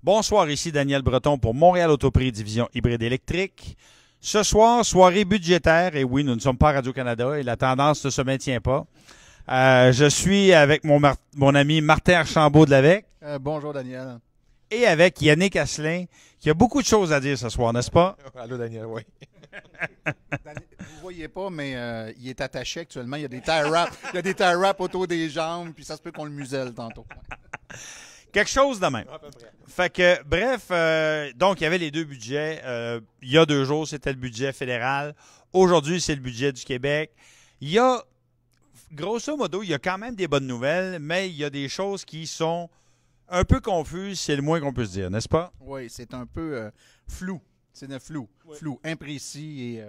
Bonsoir, ici Daniel Breton pour Montréal Autoprix Division Hybride Électrique. Ce soir, soirée budgétaire, et oui, nous ne sommes pas à Radio-Canada et la tendance ne se maintient pas. Je suis avec mon ami Martin Archambault de l'AVEC. Bonjour Daniel. Et avec Yannick Asselin, qui a beaucoup de choses à dire ce soir, n'est-ce pas? Allô Daniel, oui. Vous ne voyez pas, mais il est attaché actuellement. Il y a des tie wraps autour des jambes, puis ça se peut qu'on le muselle tantôt. Quelque chose de même. À peu près. Fait que, bref, donc il y avait les deux budgets. Il y a 2 jours, c'était le budget fédéral. Aujourd'hui, c'est le budget du Québec. Il y a, grosso modo, il y a quand même des bonnes nouvelles, mais il y a des choses qui sont un peu confuses, c'est le moins qu'on peut se dire, n'est-ce pas? Oui, c'est un peu flou. C'est un flou. Oui. Flou, imprécis et,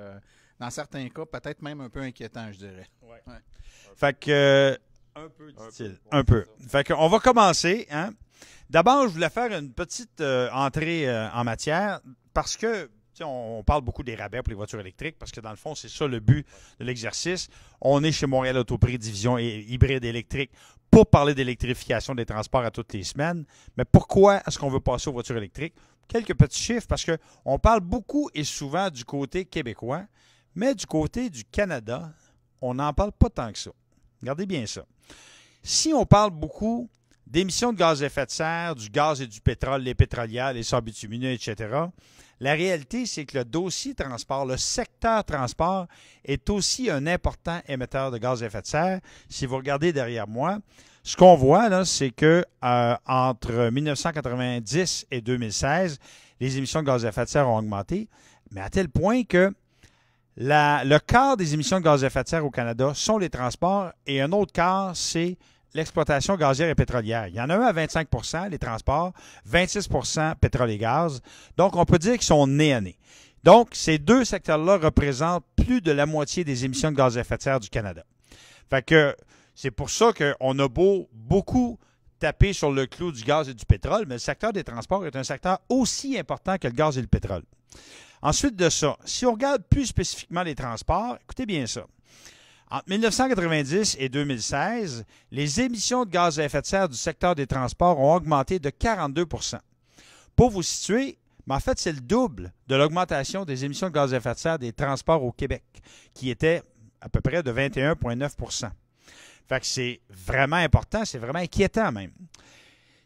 dans certains cas, peut-être même un peu inquiétant, je dirais. Ouais. Ouais. Fait que, un peu, dit-il. Un peu. Fait que, on va commencer, hein? D'abord, je voulais faire une petite entrée en matière parce que, tu sais, on parle beaucoup des rabais pour les voitures électriques parce que, dans le fond, c'est ça le but de l'exercice. On est chez Montréal Autoprix Division Hybride Électrique pour parler d'électrification des transports à toutes les semaines. Mais pourquoi est-ce qu'on veut passer aux voitures électriques? Quelques petits chiffres parce qu'on parle beaucoup et souvent du côté québécois, mais du côté du Canada, on n'en parle pas tant que ça. Regardez bien ça. Si on parle beaucoup d'émissions de gaz à effet de serre, du gaz et du pétrole, les pétrolières, les sables bitumineux, etc., la réalité, c'est que le dossier transport, le secteur transport, est aussi un important émetteur de gaz à effet de serre. Si vous regardez derrière moi, ce qu'on voit, là, c'est que entre 1990 et 2016, les émissions de gaz à effet de serre ont augmenté, mais à tel point que le quart des émissions de gaz à effet de serre au Canada sont les transports et un autre quart, c'est l'exploitation gazière et pétrolière. Il y en a un à 25 % les transports, 26 % pétrole et gaz. Donc, on peut dire qu'ils sont nez à nez. Donc, ces deux secteurs-là représentent plus de la moitié des émissions de gaz à effet de serre du Canada. Fait que c'est pour ça qu'on a beaucoup taper sur le clou du gaz et du pétrole, mais le secteur des transports est un secteur aussi important que le gaz et le pétrole. Ensuite de ça, si on regarde plus spécifiquement les transports, écoutez bien ça. Entre 1990 et 2016, les émissions de gaz à effet de serre du secteur des transports ont augmenté de 42 %. Pour vous situer, mais en fait, c'est le double de l'augmentation des émissions de gaz à effet de serre des transports au Québec, qui était à peu près de 21,9 %. Fait que c'est vraiment important, c'est vraiment inquiétant même.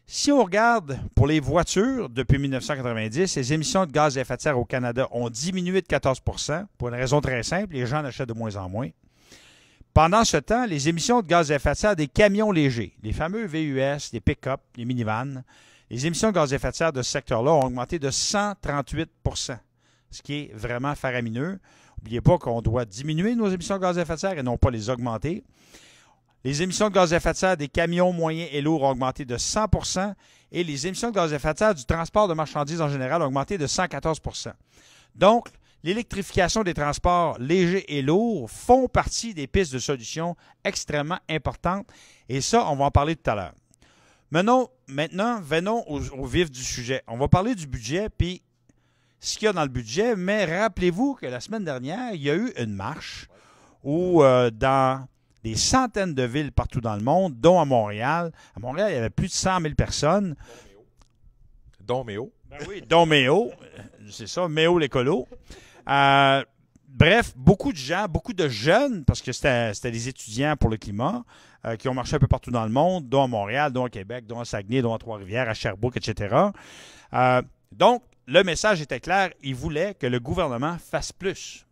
Si on regarde pour les voitures, depuis 1990, les émissions de gaz à effet de serre au Canada ont diminué de 14 % pour une raison très simple, les gens en achètent de moins en moins. Pendant ce temps, les émissions de gaz à effet de serre des camions légers, les fameux VUS, les pick-up, les minivans, les émissions de gaz à effet de serre de ce secteur-là ont augmenté de 138 %, ce qui est vraiment faramineux. N'oubliez pas qu'on doit diminuer nos émissions de gaz à effet de serre et non pas les augmenter. Les émissions de gaz à effet de serre des camions moyens et lourds ont augmenté de 100 % et les émissions de gaz à effet de serre du transport de marchandises en général ont augmenté de 114 %. Donc, l'électrification des transports légers et lourds font partie des pistes de solutions extrêmement importantes et ça, on va en parler tout à l'heure. Maintenant, venons au vif du sujet. On va parler du budget puis ce qu'il y a dans le budget, mais rappelez-vous que la semaine dernière, il y a eu une marche où dans des centaines de villes partout dans le monde, dont à Montréal. À Montréal, il y avait plus de 100 000 personnes. Don Méo. Ben oui, dont Méo. C'est ça, Méo l'écolo. Bref, beaucoup de gens, beaucoup de jeunes, parce que c'était des étudiants pour le climat, qui ont marché un peu partout dans le monde, dont à Montréal, dont à Québec, dont à Saguenay, dont à Trois-Rivières, à Sherbrooke, etc. Donc, le message était clair. Ils voulaient que le gouvernement fasse plus.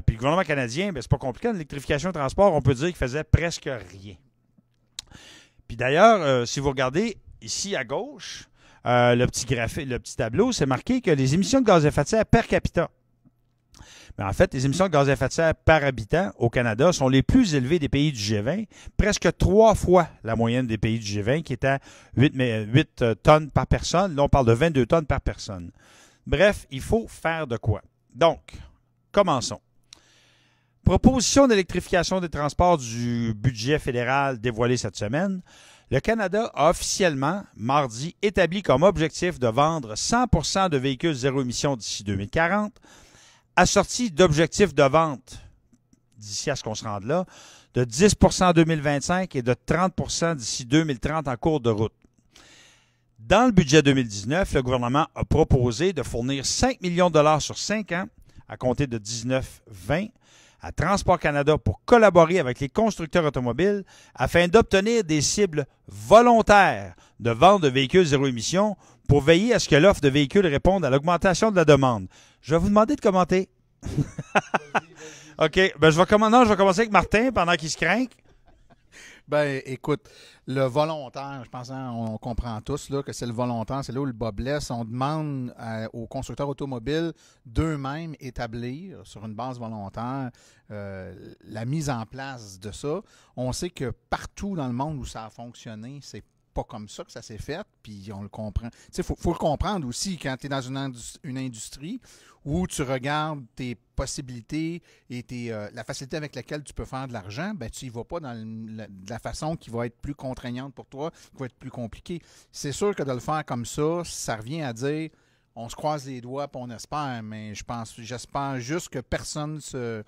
Puis le gouvernement canadien, c'est pas compliqué. L'électrification des transports, on peut dire qu'il faisait presque rien. Puis d'ailleurs, si vous regardez ici à gauche, le petit tableau, c'est marqué que les émissions de gaz à effet de serre per capita. Mais en fait, les émissions de gaz à effet de serre par habitant au Canada sont les plus élevées des pays du G20, presque 3 fois la moyenne des pays du G20, qui est à 8 tonnes par personne. Là, on parle de 22 tonnes par personne. Bref, il faut faire de quoi. Donc, commençons. Proposition d'électrification des transports du budget fédéral dévoilé cette semaine. Le Canada a officiellement, mardi, établi comme objectif de vendre 100 % de véhicules zéro émission d'ici 2040, assorti d'objectifs de vente, d'ici à ce qu'on se rende là, de 10 % en 2025 et de 30 % d'ici 2030 en cours de route. Dans le budget 2019, le gouvernement a proposé de fournir 5 millions de dollars sur 5 ans, à compter de 19-20, à Transport Canada pour collaborer avec les constructeurs automobiles afin d'obtenir des cibles volontaires de vente de véhicules zéro émission pour veiller à ce que l'offre de véhicules réponde à l'augmentation de la demande. Je vais vous demander de commenter. OK. Ben, je vais commencer avec Martin pendant qu'il se craint. Ben, écoute, le volontaire, je pense on comprend tous là, que c'est le volontaire, c'est là où le bas blesse. On demande aux constructeurs automobiles d'eux-mêmes établir sur une base volontaire la mise en place de ça. On sait que partout dans le monde où ça a fonctionné, c'est pas comme ça que ça s'est fait, puis on le comprend. Tu sais, faut le comprendre aussi quand tu es dans une industrie où tu regardes tes possibilités et la facilité avec laquelle tu peux faire de l'argent, ben tu y vas pas dans la façon qui va être plus contraignante pour toi, qui va être plus compliquée. C'est sûr que de le faire comme ça revient à dire on se croise les doigts et on espère, mais j'espère juste que personne se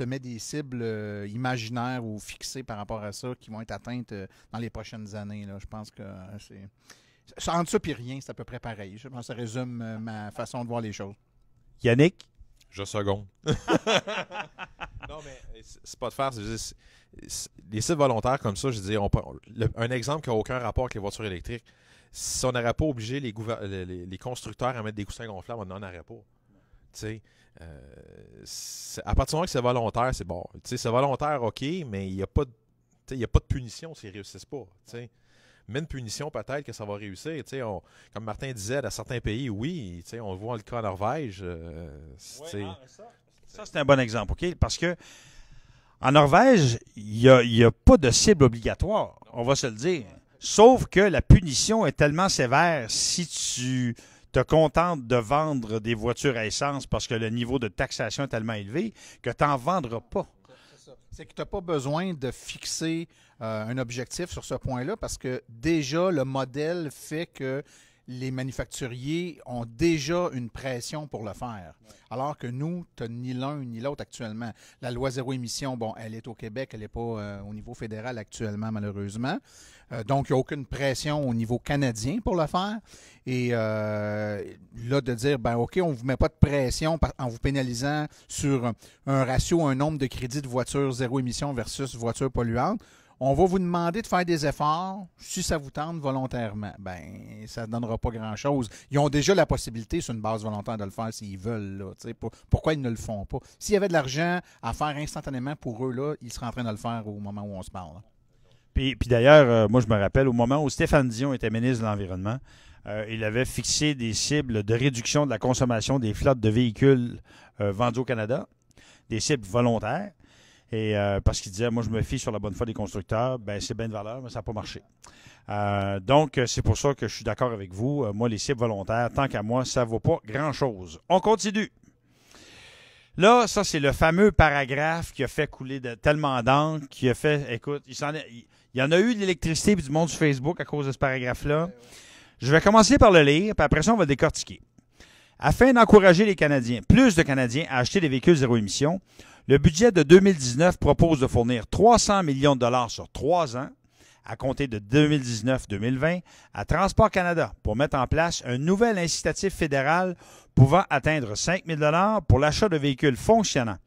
met des cibles imaginaires ou fixées par rapport à ça qui vont être atteintes dans les prochaines années. Là. Je pense que c'est entre ça et rien, c'est à peu près pareil. Je pense que ça résume ma façon de voir les choses. Yannick? Je seconde. Non, mais c'est pas de faire, c'est juste les sites volontaires comme ça, je dis, un exemple qui n'a aucun rapport avec les voitures électriques. Si on n'aurait pas obligé les constructeurs à mettre des coussins gonflables, on n'en aurait pas. À partir du moment que c'est volontaire, c'est bon. C'est volontaire, OK, mais il n'y a pas de punition s'ils ne réussissent pas. T'sais. Mais une punition, peut-être que ça va réussir. Comme Martin disait, dans certains pays, oui. On voit le cas en Norvège. Ça, c'est un bon exemple, OK? Parce que en Norvège, il n'y a pas de cible obligatoire, on va se le dire. Sauf que la punition est tellement sévère si tu te contentes de vendre des voitures à essence parce que le niveau de taxation est tellement élevé que tu n'en vendras pas. C'est que tu n'as pas besoin de fixer un objectif sur ce point-là parce que déjà, le modèle fait que les manufacturiers ont déjà une pression pour le faire. Alors que nous, tu n'as ni l'un ni l'autre actuellement. La loi zéro émission, bon, elle est au Québec, elle n'est pas au niveau fédéral actuellement, malheureusement. Donc, il n'y a aucune pression au niveau canadien pour le faire. Et là, de dire, ben OK, on ne vous met pas de pression en vous pénalisant sur un ratio, un nombre de crédits de voitures zéro émission versus voitures polluantes. On va vous demander de faire des efforts, si ça vous tente volontairement. Ben, ça ne donnera pas grand-chose. Ils ont déjà la possibilité, sur une base volontaire, de le faire s'ils veulent. Là, pourquoi ils ne le font pas? S'il y avait de l'argent à faire instantanément pour eux, là, ils seraient en train de le faire au moment où on se parle. Là. Puis d'ailleurs, moi, je me rappelle, au moment où Stéphane Dion était ministre de l'Environnement, il avait fixé des cibles de réduction de la consommation des flottes de véhicules vendus au Canada, des cibles volontaires. Et parce qu'il disait, moi, je me fie sur la bonne foi des constructeurs, ben c'est bien de valeur, mais ça n'a pas marché. Donc, c'est pour ça que je suis d'accord avec vous. Moi, les cibles volontaires, tant qu'à moi, ça ne vaut pas grand-chose. On continue. Là, ça, c'est le fameux paragraphe qui a fait couler tellement d'encre, qui a fait, écoute, il y en a eu de l'électricité et du monde sur Facebook à cause de ce paragraphe-là. Je vais commencer par le lire, puis après ça, on va le décortiquer. Afin d'encourager les Canadiens, plus de Canadiens à acheter des véhicules zéro émission, le budget de 2019 propose de fournir 300 millions de dollars sur 3 ans, à compter de 2019-2020, à Transport Canada pour mettre en place un nouvel incitatif fédéral pouvant atteindre 5 000 $ pour l'achat de véhicules fonctionnant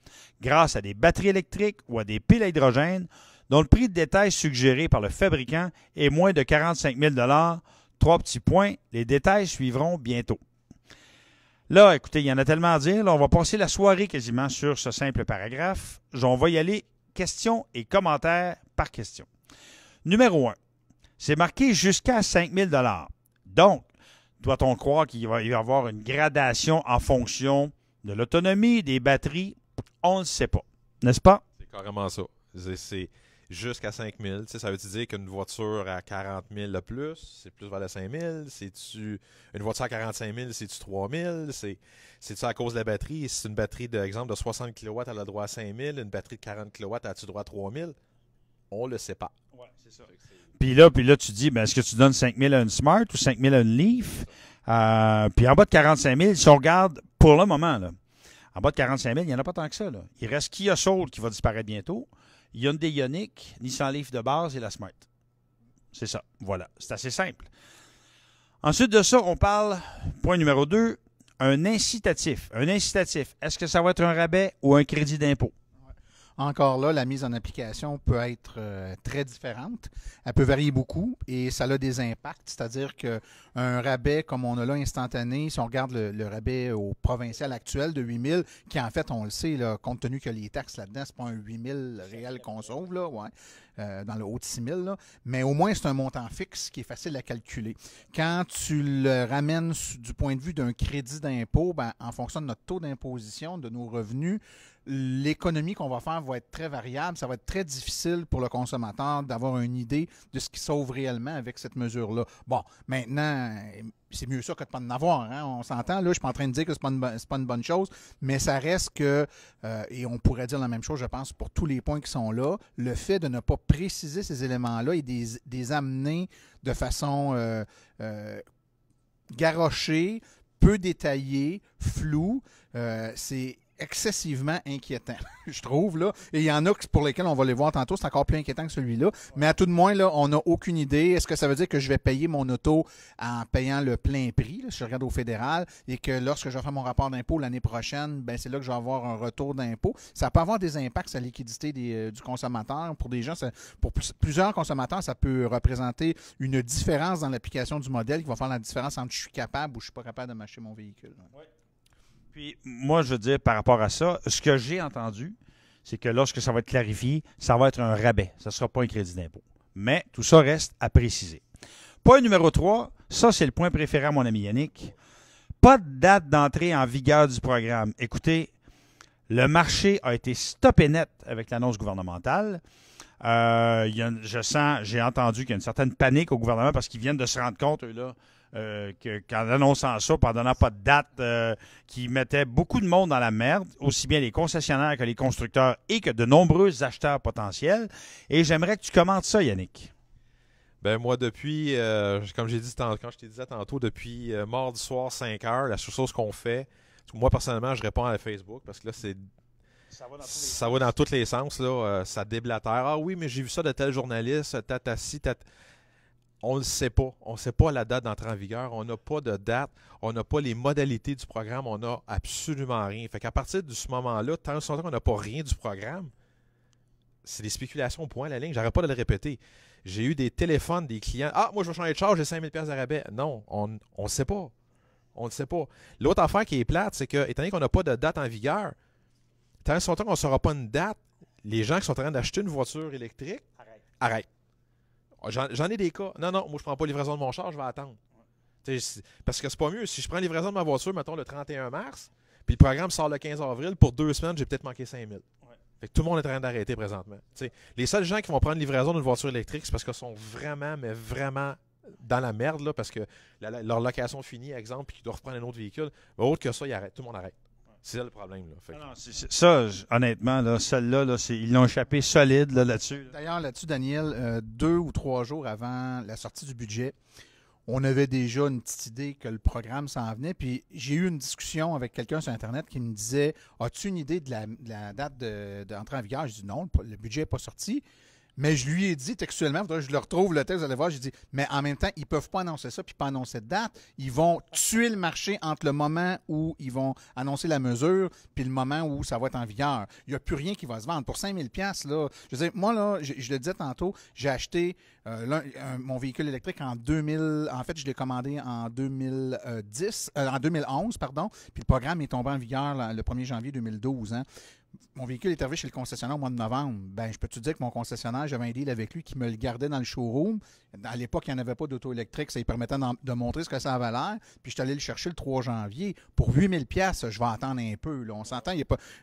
grâce à des batteries électriques ou à des piles à hydrogène dont le prix de détail suggéré par le fabricant est moins de 45 000 $. 3 petits points, les détails suivront bientôt. Là, écoutez, il y en a tellement à dire. Là, on va passer la soirée quasiment sur ce simple paragraphe. On va y aller questions et commentaires par question. Numéro 1. C'est marqué jusqu'à 5 000 $. Donc, doit-on croire qu'il va y avoir une gradation en fonction de l'autonomie, des batteries? On ne le sait pas. N'est-ce pas? C'est carrément ça. C'est jusqu'à 5 000. Ça veut dire qu'une voiture à 40 000 le plus, c'est plus vers les 5 000. Une voiture à 45 000, c'est-tu 3 000? C'est-tu à cause de la batterie? Si c'est une batterie, d'exemple, de 60 kW, elle a le droit à 5 000. Une batterie de 40 kW, as-tu droit à 3 000? On ne le sait pas. Oui, c'est ça. Puis là, tu dis, ben, est-ce que tu donnes 5 000 à une Smart ou 5 000 à une Leaf? Puis en bas de 45 000, si on regarde pour le moment, là, en bas de 45 000, il n'y en a pas tant que ça. Là. Il reste Kia Soul qui va disparaître bientôt. Hyundai Ioniq, Nissan Leaf de base et la Smart. C'est ça. Voilà. C'est assez simple. Ensuite de ça, on parle, point numéro 2, un incitatif. Un incitatif, est-ce que ça va être un rabais ou un crédit d'impôt? Encore là, la mise en application peut être très différente. Elle peut varier beaucoup et ça a des impacts. C'est-à-dire qu'un rabais comme on a là instantané, si on regarde le rabais au provincial actuel de 8 000, qui en fait, on le sait, là, compte tenu que les taxes là-dedans, c'est pas un 8 000 réel qu'on sauve, là, ouais, dans le haut de 6 000, là, mais au moins c'est un montant fixe qui est facile à calculer. Quand tu le ramènes du point de vue d'un crédit d'impôt, ben, en fonction de notre taux d'imposition, de nos revenus, l'économie qu'on va faire va être très variable. Ça va être très difficile pour le consommateur d'avoir une idée de ce qu'il sauve réellement avec cette mesure-là. Bon, maintenant, c'est mieux ça que de ne pas en avoir. Hein? On s'entend, là, je ne suis pas en train de dire que ce n'est pas une bonne chose, mais ça reste que, et on pourrait dire la même chose, je pense, pour tous les points qui sont là, le fait de ne pas préciser ces éléments-là et des amener de façon garrochée, peu détaillée, floue, c'est excessivement inquiétant, je trouve, là. Et il y en a pour lesquels on va les voir tantôt, c'est encore plus inquiétant que celui-là. Mais à tout de moins, là, on n'a aucune idée. Est-ce que ça veut dire que je vais payer mon auto en payant le plein prix, là, si je regarde au fédéral, et que lorsque je vais faire mon rapport d'impôt l'année prochaine, ben c'est là que je vais avoir un retour d'impôt. Ça peut avoir des impacts sur la liquidité du consommateur. Pour des gens, pour plusieurs consommateurs, ça peut représenter une différence dans l'application du modèle qui va faire la différence entre je suis capable ou je ne suis pas capable de m'acheter mon véhicule. Oui. Puis, moi, je veux dire, par rapport à ça, ce que j'ai entendu, c'est que lorsque ça va être clarifié, ça va être un rabais. Ça ne sera pas un crédit d'impôt. Mais tout ça reste à préciser. Point numéro 3, ça, c'est le point préféré à mon ami Yannick. Pas de date d'entrée en vigueur du programme. Écoutez, le marché a été stoppé net avec l'annonce gouvernementale. J'ai entendu qu'il y a une certaine panique au gouvernement parce qu'ils viennent de se rendre compte, eux, là, qu'en annonçant ça, en donnant pas de date, qui mettait beaucoup de monde dans la merde, aussi bien les concessionnaires que les constructeurs et que de nombreux acheteurs potentiels. Et j'aimerais que tu commentes ça, Yannick. Ben moi, depuis, comme j'ai dit quand je t'ai dit tantôt, depuis mardi soir, 5 heures, la seule chose qu'on fait, moi, personnellement, je réponds à Facebook parce que là, ça va dans tous les sens, là, ça déblatère. Ah oui, mais j'ai vu ça de tel journaliste, tata-ci, tata. On ne le sait pas. On ne sait pas la date d'entrée en vigueur. On n'a pas de date. On n'a pas les modalités du programme. On n'a absolument rien. Fait qu'à partir de ce moment-là, tant qu'on n'a pas rien du programme, c'est des spéculations au point à la ligne. J'arrête pas de le répéter. J'ai eu des téléphones des clients. Ah, moi, je vais changer de charge, j'ai 5 000 $ de rabais. Non, on ne sait pas. On ne sait pas. L'autre affaire qui est plate, c'est que, étant donné qu'on n'a pas de date en vigueur, tant qu'on ne saura pas une date, les gens qui sont en train d'acheter une voiture électrique, arrête. J'en ai des cas. Non, moi, je ne prends pas livraison de mon char, je vais attendre. Ouais. Parce que c'est pas mieux. Si je prends livraison de ma voiture, mettons, le 31 mars, puis le programme sort le 15 avril, pour 2 semaines, j'ai peut-être manqué 5 000. Ouais. Fait que tout le monde est en train d'arrêter présentement. T'sais, les seuls gens qui vont prendre livraison d'une voiture électrique, c'est parce qu'ils sont vraiment, mais vraiment dans la merde, là, parce que leur location finie, exemple, puis qu'ils doivent reprendre un autre véhicule. Mais autre que ça, ils arrêtent. Tout le monde arrête. C'est ça le problème. Là. Fait que... non, ça, honnêtement, là, celle-là, là, ils l'ont échappé solide là-dessus. D'ailleurs, là-dessus, Daniel, 2 ou 3 jours avant la sortie du budget, on avait déjà une petite idée que le programme s'en venait. Puis j'ai eu une discussion avec quelqu'un sur Internet qui me disait « As-tu une idée de la date d'entrée en vigueur? » Je dis « Non, le budget n'est pas sorti. » Mais je lui ai dit textuellement, je le retrouve le texte, vous allez voir, j'ai dit, mais en même temps, ils ne peuvent pas annoncer ça puis pas annoncer de date. Ils vont tuer le marché entre le moment où ils vont annoncer la mesure puis le moment où ça va être en vigueur. Il n'y a plus rien qui va se vendre. Pour 5 000 $, là, je veux dire, moi, là, je le disais tantôt, j'ai acheté mon véhicule électrique en 2000. En fait, je l'ai commandé en 2011, pardon, puis le programme est tombé en vigueur le 1er janvier 2012. Hein. Mon véhicule est arrivé chez le concessionnaire au mois de novembre. Ben, je peux te dire que mon concessionnaire, j'avais un deal avec lui qui me le gardait dans le showroom. À l'époque, il n'y en avait pas d'auto électrique. Ça lui permettait de montrer ce que ça avait l'air. Puis je suis allé le chercher le 3 janvier. Pour 8 000 $, je vais attendre un peu. Là. On s'entend.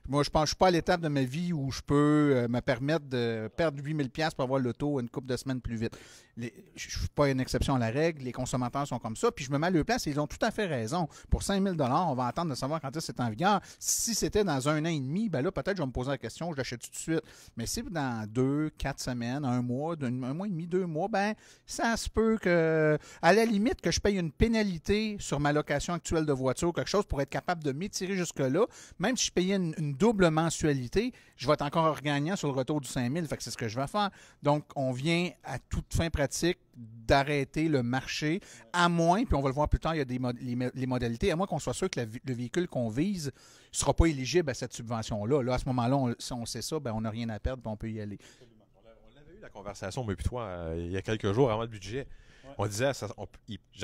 Moi, je pense que je ne suis pas à l'étape de ma vie où je peux me permettre de perdre 8 000 $ pour avoir l'auto une couple de semaines plus vite. Je ne suis pas une exception à la règle. Les consommateurs sont comme ça. Puis je me mets à leur place et ils ont tout à fait raison. Pour 5 000 $, on va attendre de savoir quand c'est en vigueur. Si c'était dans 1 an et demi, ben là, peut-être je vais me poser la question, je l'achète tout de suite. Mais si dans 2, 4 semaines, 1 mois, 1 mois et demi, 2 mois, ben ça se peut que, à la limite, que je paye une pénalité sur ma location actuelle de voiture, quelque chose pour être capable de m'étirer jusque-là. Même si je payais une double mensualité, je vais être encore gagnant sur le retour du 5 000. Fait que c'est ce que je vais faire. Donc, on vient à toute fin pratique d'arrêter le marché, à moins, puis on va le voir plus tard, il y a les modalités, à moins qu'on soit sûr que le véhicule qu'on vise ne sera pas éligible à cette subvention-là. Là, à ce moment-là, si on sait ça, ben, on n'a rien à perdre, puis on peut y aller. On avait eu la conversation, mais puis toi, il y a quelques jours avant le budget. Ouais. On disait,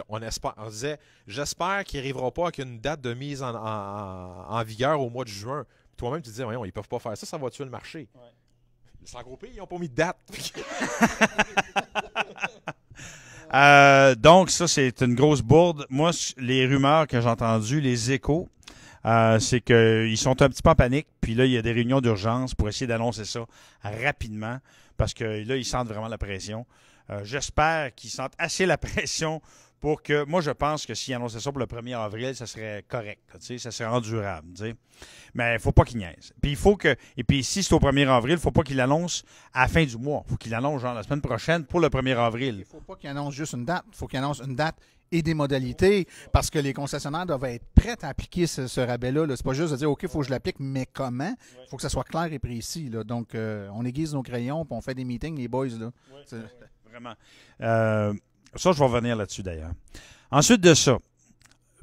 on disait, j'espère qu'il n'arrivera pas avec une date de mise en vigueur au mois de juin. Puis toi-même, tu disais, voyons, ils ne peuvent pas faire ça, ça va tuer le marché. Ouais. Sans gros pays, ils n'ont pas mis de date. Donc, ça, c'est une grosse bourde. Moi, les rumeurs que j'ai entendues, les échos, c'est qu'ils sont un petit peu en panique. Puis là, il y a des réunions d'urgence pour essayer d'annoncer ça rapidement. Parce que là, ils sentent vraiment la pression. J'espère qu'ils sentent assez la pression pour que... Moi, je pense que s'ils annonçaient ça pour le 1er avril, ça serait correct. Ça serait endurable. T'sais. Mais il ne faut pas qu'ils niaisent. Puis il faut que... Et puis si c'est au 1er avril, il ne faut pas qu'ils l'annoncent à la fin du mois. Il faut qu'ils l'annoncent genre la semaine prochaine pour le 1er avril. Il ne faut pas qu'ils annoncent juste une date. Il faut qu'ils annoncent une date et des modalités parce que les concessionnaires doivent être prêts à appliquer ce rabais-là. C'est pas juste de dire OK, il faut que je l'applique, mais comment? Il faut que ça soit clair et précis. Là. Donc, on aiguise nos crayons et on fait des meetings, les boys. Là. Ouais, vraiment. Ça, je vais revenir là-dessus d'ailleurs. Ensuite de ça,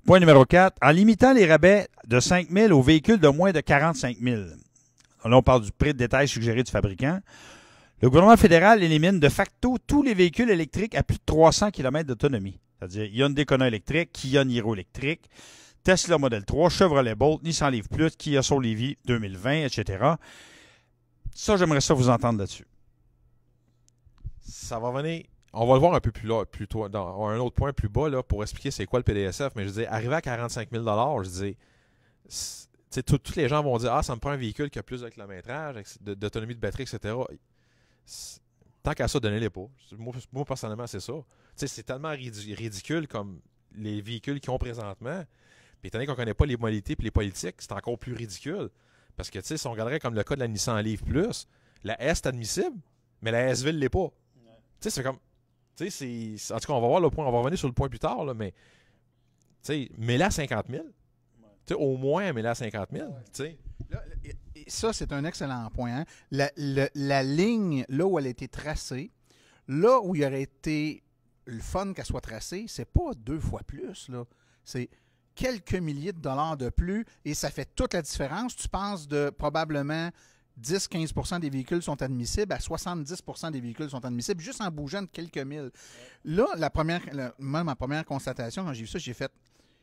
point numéro 4, en limitant les rabais de 5 000 aux véhicules de moins de 45 000. Là, on parle du prix de détail suggéré du fabricant. Le gouvernement fédéral élimine de facto tous les véhicules électriques à plus de 300 km d'autonomie. C'est-à-dire Hyundai Kona électrique, Kia Niro électrique, Tesla Model 3, Chevrolet Bolt, Nissan Leaf Plus, Kia Soul EV 2020, etc. Ça, j'aimerais ça vous entendre là-dessus. Ça va venir... On va le voir un peu plus tôt, dans un autre point plus bas là, pour expliquer c'est quoi le PDSF. Mais je dis, arrivé à 45 000 $, je dis, tous les gens vont dire, ça me prend un véhicule qui a plus de kilométrage, d'autonomie de batterie, etc. Tant qu'à ça, donnez-les pas. Moi, personnellement, c'est ça. C'est tellement ridicule comme les véhicules qu'ils ont présentement. Puis étant donné qu'on ne connaît pas les modalités et les politiques, c'est encore plus ridicule. Parce que si on regarderait comme le cas de la Nissan Leaf Plus, la S est admissible, mais la S-Ville ne l'est pas. C'est comme... en tout cas, on va voir le point, on va revenir sur le point plus tard, là, mais mets-la à 50 000. Au moins, mets-la à 50 000. Là, ça, c'est un excellent point. Hein? La ligne, là où elle a été tracée, là où il aurait été le fun qu'elle soit tracée, c'est pas 2 fois plus. Là. C'est quelques milliers de dollars de plus et ça fait toute la différence. Tu penses de probablement 10-15% des véhicules sont admissibles à 70% des véhicules sont admissibles juste en bougeant de quelques milles. Là, ma première constatation, quand j'ai vu ça, j'ai fait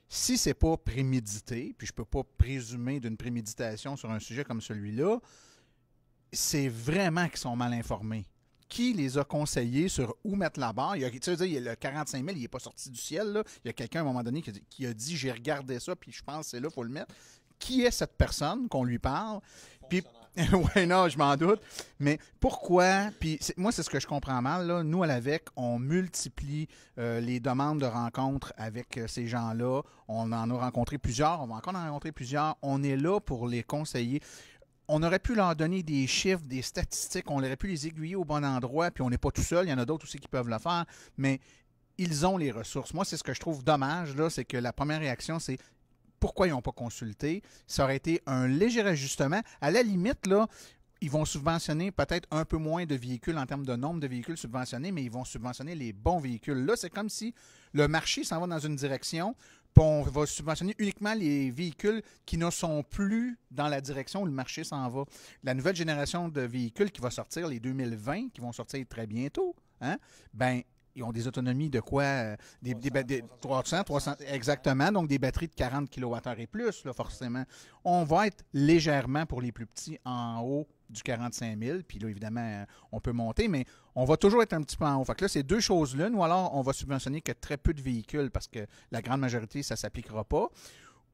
si c'est pas prémédité, puis je peux pas présumer d'une préméditation sur un sujet comme celui-là, c'est vraiment qu'ils sont mal informés. Qui les a conseillés sur où mettre la barre? Tu veux dire, le 45 000, il n'est pas sorti du ciel. Là. Il y a quelqu'un à un moment donné qui a dit j'ai regardé ça, puis je pense que c'est là, il faut le mettre. Qui est cette personne qu'on lui parle? Puis, oui, non, je m'en doute. Mais pourquoi? Puis moi, c'est ce que je comprends mal. Là. Nous, à l'AVEC, on multiplie les demandes de rencontres avec ces gens-là. On en a rencontré plusieurs. On va encore en rencontrer plusieurs. On est là pour les conseiller. On aurait pu leur donner des chiffres, des statistiques. On aurait pu les aiguiller au bon endroit. Puis on n'est pas tout seul. Il y en a d'autres aussi qui peuvent le faire. Mais ils ont les ressources. Moi, c'est ce que je trouve dommage. Là, c'est que la première réaction, c'est pourquoi ils n'ont pas consulté. Ça aurait été un léger ajustement. À la limite, là, ils vont subventionner peut-être un peu moins de véhicules en termes de nombre de véhicules subventionnés, mais ils vont subventionner les bons véhicules. Là, c'est comme si le marché s'en va dans une direction, puis on va subventionner uniquement les véhicules qui ne sont plus dans la direction où le marché s'en va. La nouvelle génération de véhicules qui va sortir, les 2020, qui vont sortir très bientôt, ils ont des autonomies de quoi? Des 300, exactement. Donc, des batteries de 40 kWh et plus, là, forcément. On va être légèrement, pour les plus petits, en haut du 45 000. Puis là, évidemment, on peut monter, mais on va toujours être un petit peu en haut. Fait que là, c'est deux choses l'une. Ou alors, on va subventionner que très peu de véhicules parce que la grande majorité, ça ne s'appliquera pas.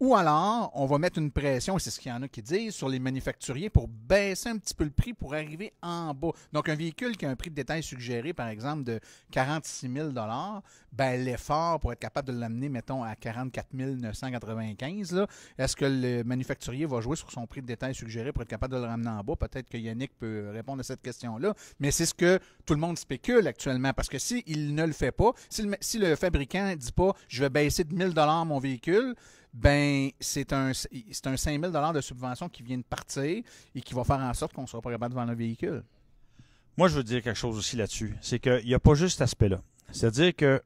Ou alors, on va mettre une pression, et c'est ce qu'il y en a qui disent, sur les manufacturiers pour baisser un petit peu le prix pour arriver en bas. Donc, un véhicule qui a un prix de détail suggéré, par exemple, de 46 000 l'effort pour être capable de l'amener, mettons, à 44 995 est-ce que le manufacturier va jouer sur son prix de détail suggéré pour être capable de le ramener en bas? Peut-être que Yannick peut répondre à cette question-là. Mais c'est ce que tout le monde spécule actuellement. Parce que s'il ne le fait pas, si le fabricant ne dit pas « je vais baisser de 1 000 mon véhicule », c'est un 5 000 de subvention qui vient de partir et qui va faire en sorte qu'on ne sera pas capable de vendre un véhicule. Moi, je veux dire quelque chose aussi là-dessus. C'est qu'il n'y a pas juste cet aspect-là. C'est-à-dire que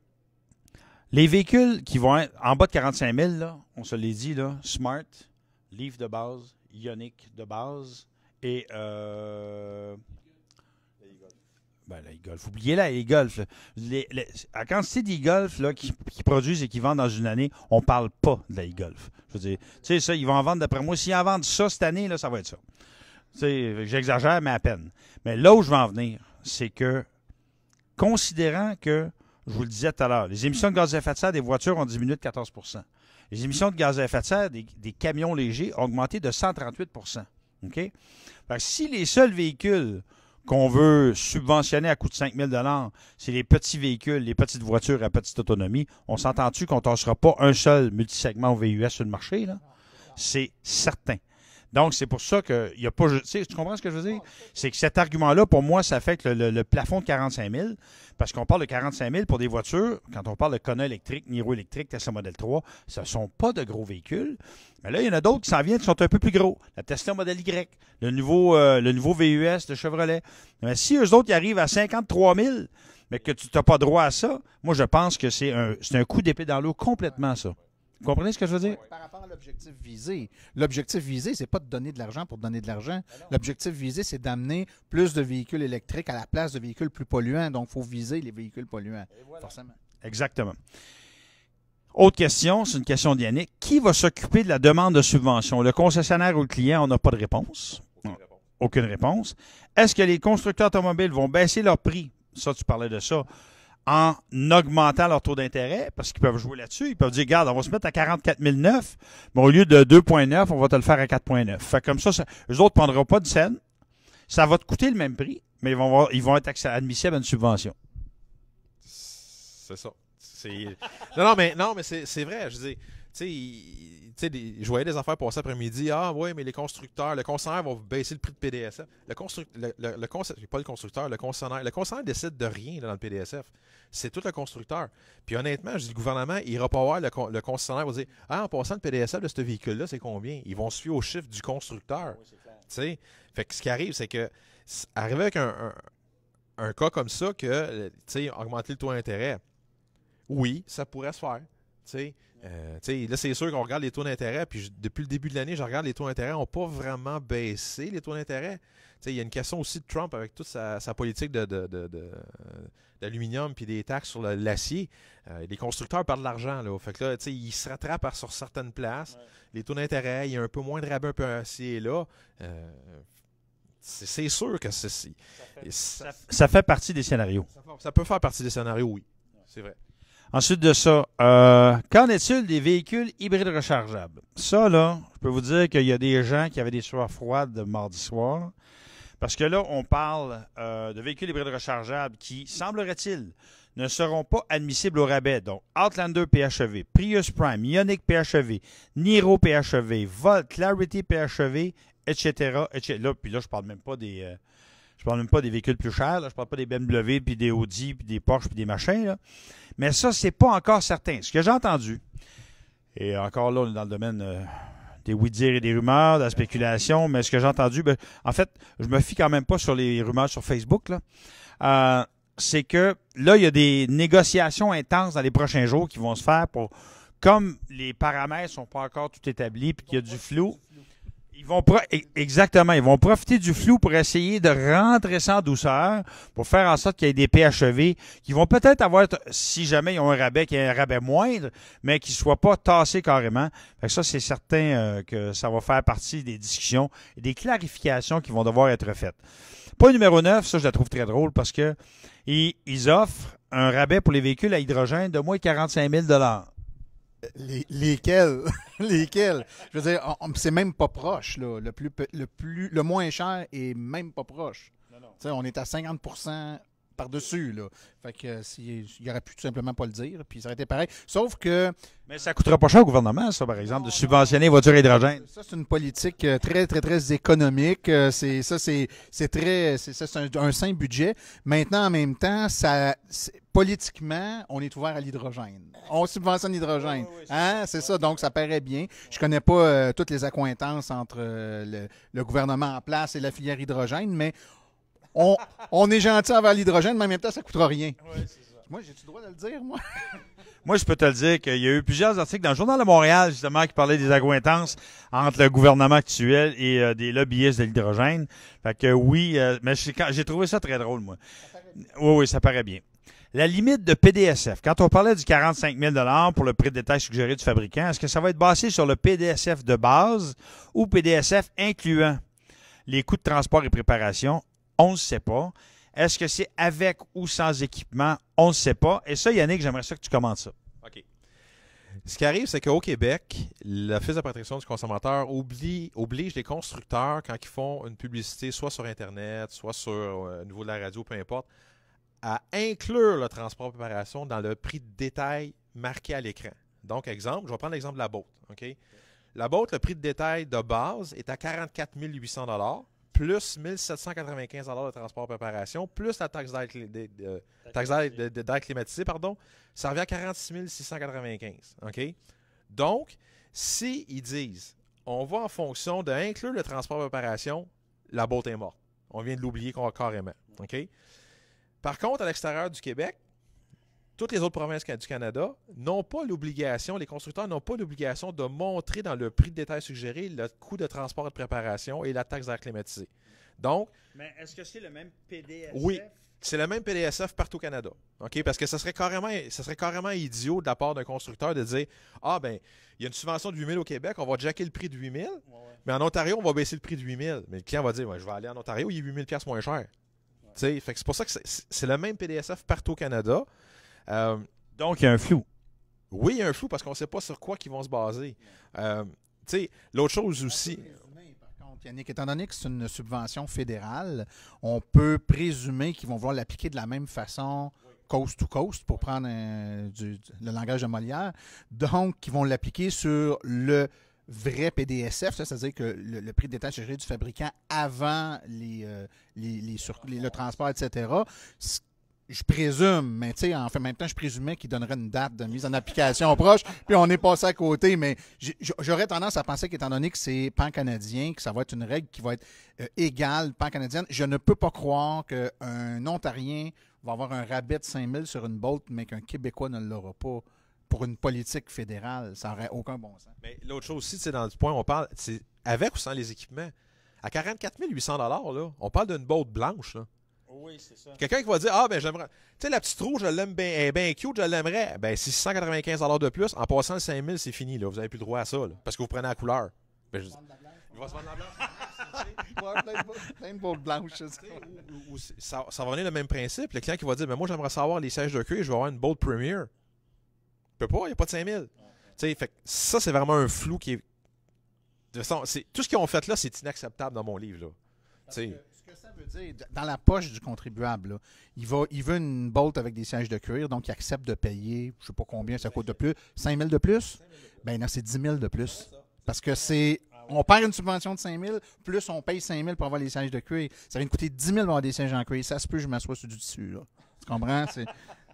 les véhicules qui vont être en bas de 45 000, là, on se l'est dit, là, Smart, Leaf de base, Ioniq de base et la e-Golf. Oubliez la e-Golf. La quantité d'e-Golf qui produisent et qui vendent dans une année, on ne parle pas de la e-Golf. Je veux dire, tu sais, ça, ils vont en vendre, d'après moi, s'ils en vendent ça cette année, là, ça va être ça. Tu sais, j'exagère, mais à peine. Mais là où je veux en venir, c'est que, considérant que, je vous le disais tout à l'heure, les émissions de gaz à effet de serre des voitures ont diminué de 14 %. Les émissions de gaz à effet de serre des camions légers ont augmenté de 138 %. OK? Fait que si les seuls véhicules qu'on veut subventionner à coût de 5 000 $, c'est les petits véhicules, les petites voitures à petite autonomie, on s'entend-tu qu'on ne tassera pas un seul multisegment au VUS sur le marché, là? C'est certain. Donc, c'est pour ça qu'il n'y a pas... Tu comprends ce que je veux dire? C'est que cet argument-là, pour moi, ça affecte le plafond de 45 000, parce qu'on parle de 45 000 pour des voitures, quand on parle de Kona électrique, Niro électrique, Tesla Model 3, ce ne sont pas de gros véhicules. Mais là, il y en a d'autres qui s'en viennent qui sont un peu plus gros. La Tesla Model Y, le nouveau VUS de Chevrolet. Mais si eux autres, ils arrivent à 53 000, mais que tu n'as pas droit à ça, moi, je pense que c'est un coup d'épée dans l'eau complètement, ça. Vous comprenez ce que je veux dire? Par rapport à l'objectif visé, c'est pas de donner de l'argent pour donner de l'argent. L'objectif visé, c'est d'amener plus de véhicules électriques à la place de véhicules plus polluants. Donc, il faut viser les véhicules polluants, forcément. Exactement. Autre question, c'est une question d'Yannick. Qui va s'occuper de la demande de subvention? Le concessionnaire ou le client? On n'a pas de réponse. Aucune réponse. Est-ce que les constructeurs automobiles vont baisser leur prix? Ça, tu parlais de ça. En augmentant leur taux d'intérêt, parce qu'ils peuvent jouer là-dessus. Ils peuvent dire, regarde, on va se mettre à 44 900, mais au lieu de 2,9, on va te le faire à 4,9. Fait comme ça, eux autres ne prendront pas de scène. Ça va te coûter le même prix, mais ils vont être admissibles à une subvention. C'est ça. Non, mais c'est vrai. Je dis, je voyais des affaires passer après-midi. Ah, oui, mais le concessionnaire va baisser le prix de PDSF. Pas le constructeur, le concessionnaire. Le concessionnaire décide de rien là, dans le PDSF. C'est tout le constructeur. Puis honnêtement, je dis, le gouvernement, il ira pas voir le concessionnaire, va dire, ah, en passant le PDSF de ce véhicule-là, c'est combien? Ils vont suivre au chiffre du constructeur. Oui, fait que ce qui arrive, c'est que, arriver avec un cas comme ça, que, augmenter le taux d'intérêt, oui, ça pourrait se faire. Là, c'est sûr qu'on regarde les taux d'intérêt, puis depuis le début de l'année, je regarde les taux d'intérêt n'ont pas vraiment baissé, les taux d'intérêt. Il y a une question aussi de Trump avec toute sa politique d'aluminium puis des taxes sur l'acier. Les constructeurs perdent de l'argent. Fait que là, ils se rattrapent sur certaines places. Ouais. Les taux d'intérêt, il y a un peu moins de rabais un peu ici et là. C'est sûr que ça fait partie des scénarios. Ça peut faire partie des scénarios, oui. C'est vrai. Ensuite de ça, qu'en est-il des véhicules hybrides rechargeables? Ça, là, je peux vous dire qu'il y a des gens qui avaient des sueurs froides de mardi soir. Parce que là, on parle de véhicules hybrides rechargeables qui, semblerait-il, ne seront pas admissibles au rabais. Donc, Outlander PHEV, Prius Prime, Ioniq PHEV, Niro PHEV, Volt, Clarity PHEV, etc. Là, puis là, je parle même pas des... Je parle même pas des véhicules plus chers, là. Je parle pas des BMW, puis des Audi, puis des Porsche, puis des machins, là. Mais ça, c'est pas encore certain. Ce que j'ai entendu, et encore là, on est dans le domaine des oui-dire et des rumeurs, de la spéculation, mais ce que j'ai entendu, en fait, je me fie quand même pas sur les rumeurs sur Facebook, là. C'est que là, il y a des négociations intenses dans les prochains jours qui vont se faire pour, comme les paramètres sont pas encore tout établis, puis qu'il y a du flou. Exactement. Ils vont profiter du flou pour essayer de rentrer ça en douceur, pour faire en sorte qu'il y ait des PHEV qui vont peut-être avoir, si jamais ils ont un rabais, qu'il y ait un rabais moindre, mais qui ne soit pas tassé carrément. Fait que ça, c'est certain que ça va faire partie des discussions et des clarifications qui vont devoir être faites. Point numéro 9, ça, je la trouve très drôle parce que ils offrent un rabais pour les véhicules à hydrogène de moins de 45 000 $. Lesquels? Lesquels? Je veux dire, c'est même pas proche, là. Le moins cher est même pas proche. Non. On est à 50% par-dessus, là. Fait que il aurait pu tout simplement pas le dire, puis ça aurait été pareil. Sauf que... Mais ça coûtera pas cher au gouvernement, ça, par exemple, de subventionner les voitures à hydrogène. Ça, c'est une politique très, très, très économique. C'est un sain budget. Maintenant, en même temps, politiquement, on est ouvert à l'hydrogène. On subventionne l'hydrogène. Hein? C'est ça, donc ça paraît bien. Je connais pas toutes les accointances entre le gouvernement en place et la filière hydrogène, mais on est gentil envers l'hydrogène, mais en même temps, ça ne coûtera rien. Oui, c'est ça. Moi, j'ai-tu le droit de le dire, moi? Moi, je peux te le dire qu'il y a eu plusieurs articles dans le Journal de Montréal, justement, qui parlaient des accointances entre le gouvernement actuel et des lobbyistes de l'hydrogène. Fait que oui, mais j'ai trouvé ça très drôle, moi. Oui, ça paraît bien. La limite de PDSF. Quand on parlait du 45 000 $ pour le prix de détail suggéré du fabricant, est-ce que ça va être basé sur le PDSF de base ou PDSF incluant les coûts de transport et préparation? On ne sait pas. Est-ce que c'est avec ou sans équipement? On ne sait pas. Et ça, Yannick, j'aimerais ça que tu commentes ça. OK. Ce qui arrive, c'est qu'au Québec, l'Office de protection du consommateur oblige les constructeurs, quand ils font une publicité, soit sur Internet, soit sur au niveau de la radio, peu importe, à inclure le transport et préparation dans le prix de détail marqué à l'écran. Donc, exemple, je vais prendre l'exemple de la boat. OK? La boat, le prix de détail de base est à 44 800 $ plus 1 795 $ de transport et préparation, plus la taxe d'air climatisé, ça revient à 46 695. OK? Donc, s'ils disent, on va en fonction d'inclure le transport et préparation, la boat est morte. On vient de l'oublier carrément. OK? Par contre, à l'extérieur du Québec, toutes les autres provinces du Canada n'ont pas l'obligation, les constructeurs n'ont pas l'obligation de montrer dans le prix de détail suggéré le coût de transport et de préparation et la taxe d'air climatisé. Donc, mais est-ce que c'est le même PDSF? Oui, c'est le même PDSF partout au Canada. OK? Parce que ça serait carrément idiot de la part d'un constructeur de dire ah, ben, il y a une subvention de 8 000 au Québec, on va jacker le prix de 8 000, mais en Ontario, on va baisser le prix de 8 000. Mais le client va dire je vais aller en Ontario, il est 8 000 moins cher. Fait que c'est pour ça que c'est le même PDSF partout au Canada. Donc, il y a un flou. Oui, il y a un flou parce qu'on ne sait pas sur quoi ils vont se baser. L'autre chose aussi. Par contre, Yannick, étant donné que c'est une subvention fédérale, on peut présumer qu'ils vont vouloir l'appliquer de la même façon coast to coast, pour prendre le langage de Molière. Donc, ils vont l'appliquer sur le vrai PDSF, c'est-à-dire que le prix de détail suggéré du fabricant avant le transport, etc. Je présume, mais tu sais, en fait, en même temps, je présumais qu'il donnerait une date de mise en application proche, puis on est passé à côté, mais j'aurais tendance à penser qu'étant donné que c'est pan-canadien, que ça va être une règle qui va être égale pan-canadienne, je ne peux pas croire qu'un Ontarien va avoir un rabais de 5 000 sur une boat, mais qu'un Québécois ne l'aura pas. Pour une politique fédérale, ça n'aurait aucun bon sens. Mais l'autre chose aussi, c'est dans le point où on parle, c'est avec ou sans les équipements. À 44 800 $, là, on parle d'une boat blanche. Là. Oui, c'est ça. Quelqu'un qui va dire ah, ben j'aimerais. Tu sais, la petite rouge, je l'aime bien cute, je l'aimerais. Ben, 695 $ de plus, en passant le 5 000, c'est fini. Là. Vous n'avez plus le droit à ça, là, parce que vous prenez la couleur. Ben, il va se vendre la blanche. Plein de boats blanches. Ça va venir le même principe. Le client qui va dire ben, moi, j'aimerais savoir les sièges de cuir, je vais avoir une boat Premier. Il peut pas, il n'y a pas de 5000. Fait, ça, c'est vraiment un flou qui est. De façon, tout ce qu'ils ont fait là, c'est inacceptable dans mon livre. Là. Ce que ça veut dire, dans la poche du contribuable, là, il veut une bolt avec des sièges de cuir, donc il accepte de payer, je ne sais pas combien ça coûte de plus, 5 000 de plus? Ben non, c'est 10 000 de plus. Parce que on perd une subvention de 5 000, plus on paye 5 000 pour avoir les sièges de cuir. Ça vient de coûter 10 000 pour avoir des sièges en cuir. Ça se peut, je m'assois sur du tissu. Là. Tu comprends?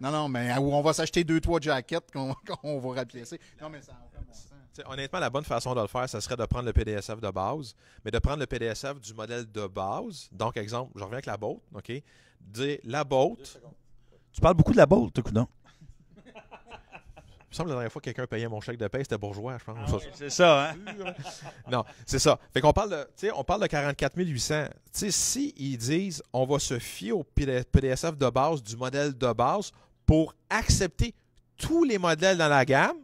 Non, mais on va s'acheter 2-3 jackets qu'on va replacer. Non, mais ça n'a aucun bon sens. Honnêtement, la bonne façon de le faire, ça serait de prendre le PDSF de base, mais de prendre le PDSF du modèle de base. Donc, exemple, je reviens avec la boat, OK? Dire la boat. Tu parles beaucoup de la boat, coudonc. Il me semble que la dernière fois que quelqu'un payait mon chèque de paie, c'était bourgeois, je pense. Ah, oui, c'est ça, hein? Non, c'est ça. Fait qu'on parle de 44 800. Si ils disent on va se fier au PDSF de base du modèle de base pour accepter tous les modèles dans la gamme,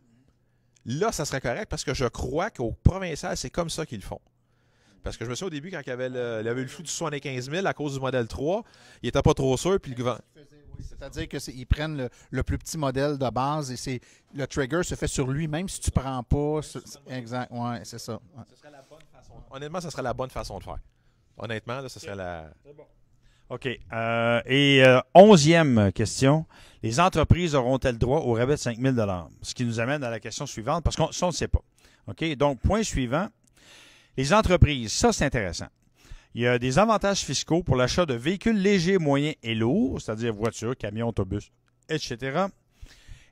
là, ça serait correct parce que je crois qu'au provincial, c'est comme ça qu'ils le font. Parce que je me souviens au début, quand il y avait le flou du 75 000 à cause du modèle 3, il n'était pas trop sûr, puis le gouvernement. C'est-à-dire qu'ils prennent le plus petit modèle de base et le trigger se fait sur lui-même si tu ne prends pas. Exact, oui, c'est ça. Ouais. Ce serait la bonne façon. Honnêtement, ce serait la bonne façon de faire. Honnêtement, là, ce serait la. C'est bon. OK. Et 11e question. Les entreprises auront-elles droit au rabais de 5 000 $? Ce qui nous amène à la question suivante, parce qu'on ne sait pas. OK? Donc, point suivant. Les entreprises, ça, c'est intéressant. Il y a des avantages fiscaux pour l'achat de véhicules légers, moyens et lourds, c'est-à-dire voitures, camions, autobus, etc.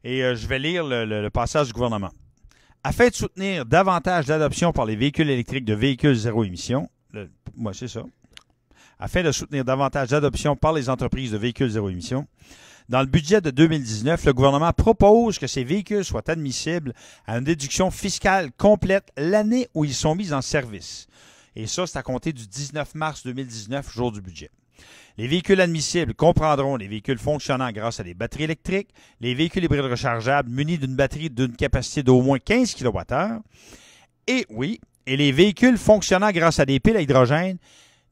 Et je vais lire le passage du gouvernement. Afin de soutenir davantage l'adoption par les véhicules électriques de véhicules zéro émission, c'est ça. Afin de soutenir davantage l'adoption par les entreprises de véhicules zéro émission, Dans le budget de 2019, le gouvernement propose que ces véhicules soient admissibles à une déduction fiscale complète l'année où ils sont mis en service. Et ça, c'est à compter du 19 mars 2019, jour du budget. Les véhicules admissibles comprendront les véhicules fonctionnant grâce à des batteries électriques, les véhicules hybrides rechargeables munis d'une batterie d'une capacité d'au moins 15 kWh, et les véhicules fonctionnant grâce à des piles à hydrogène.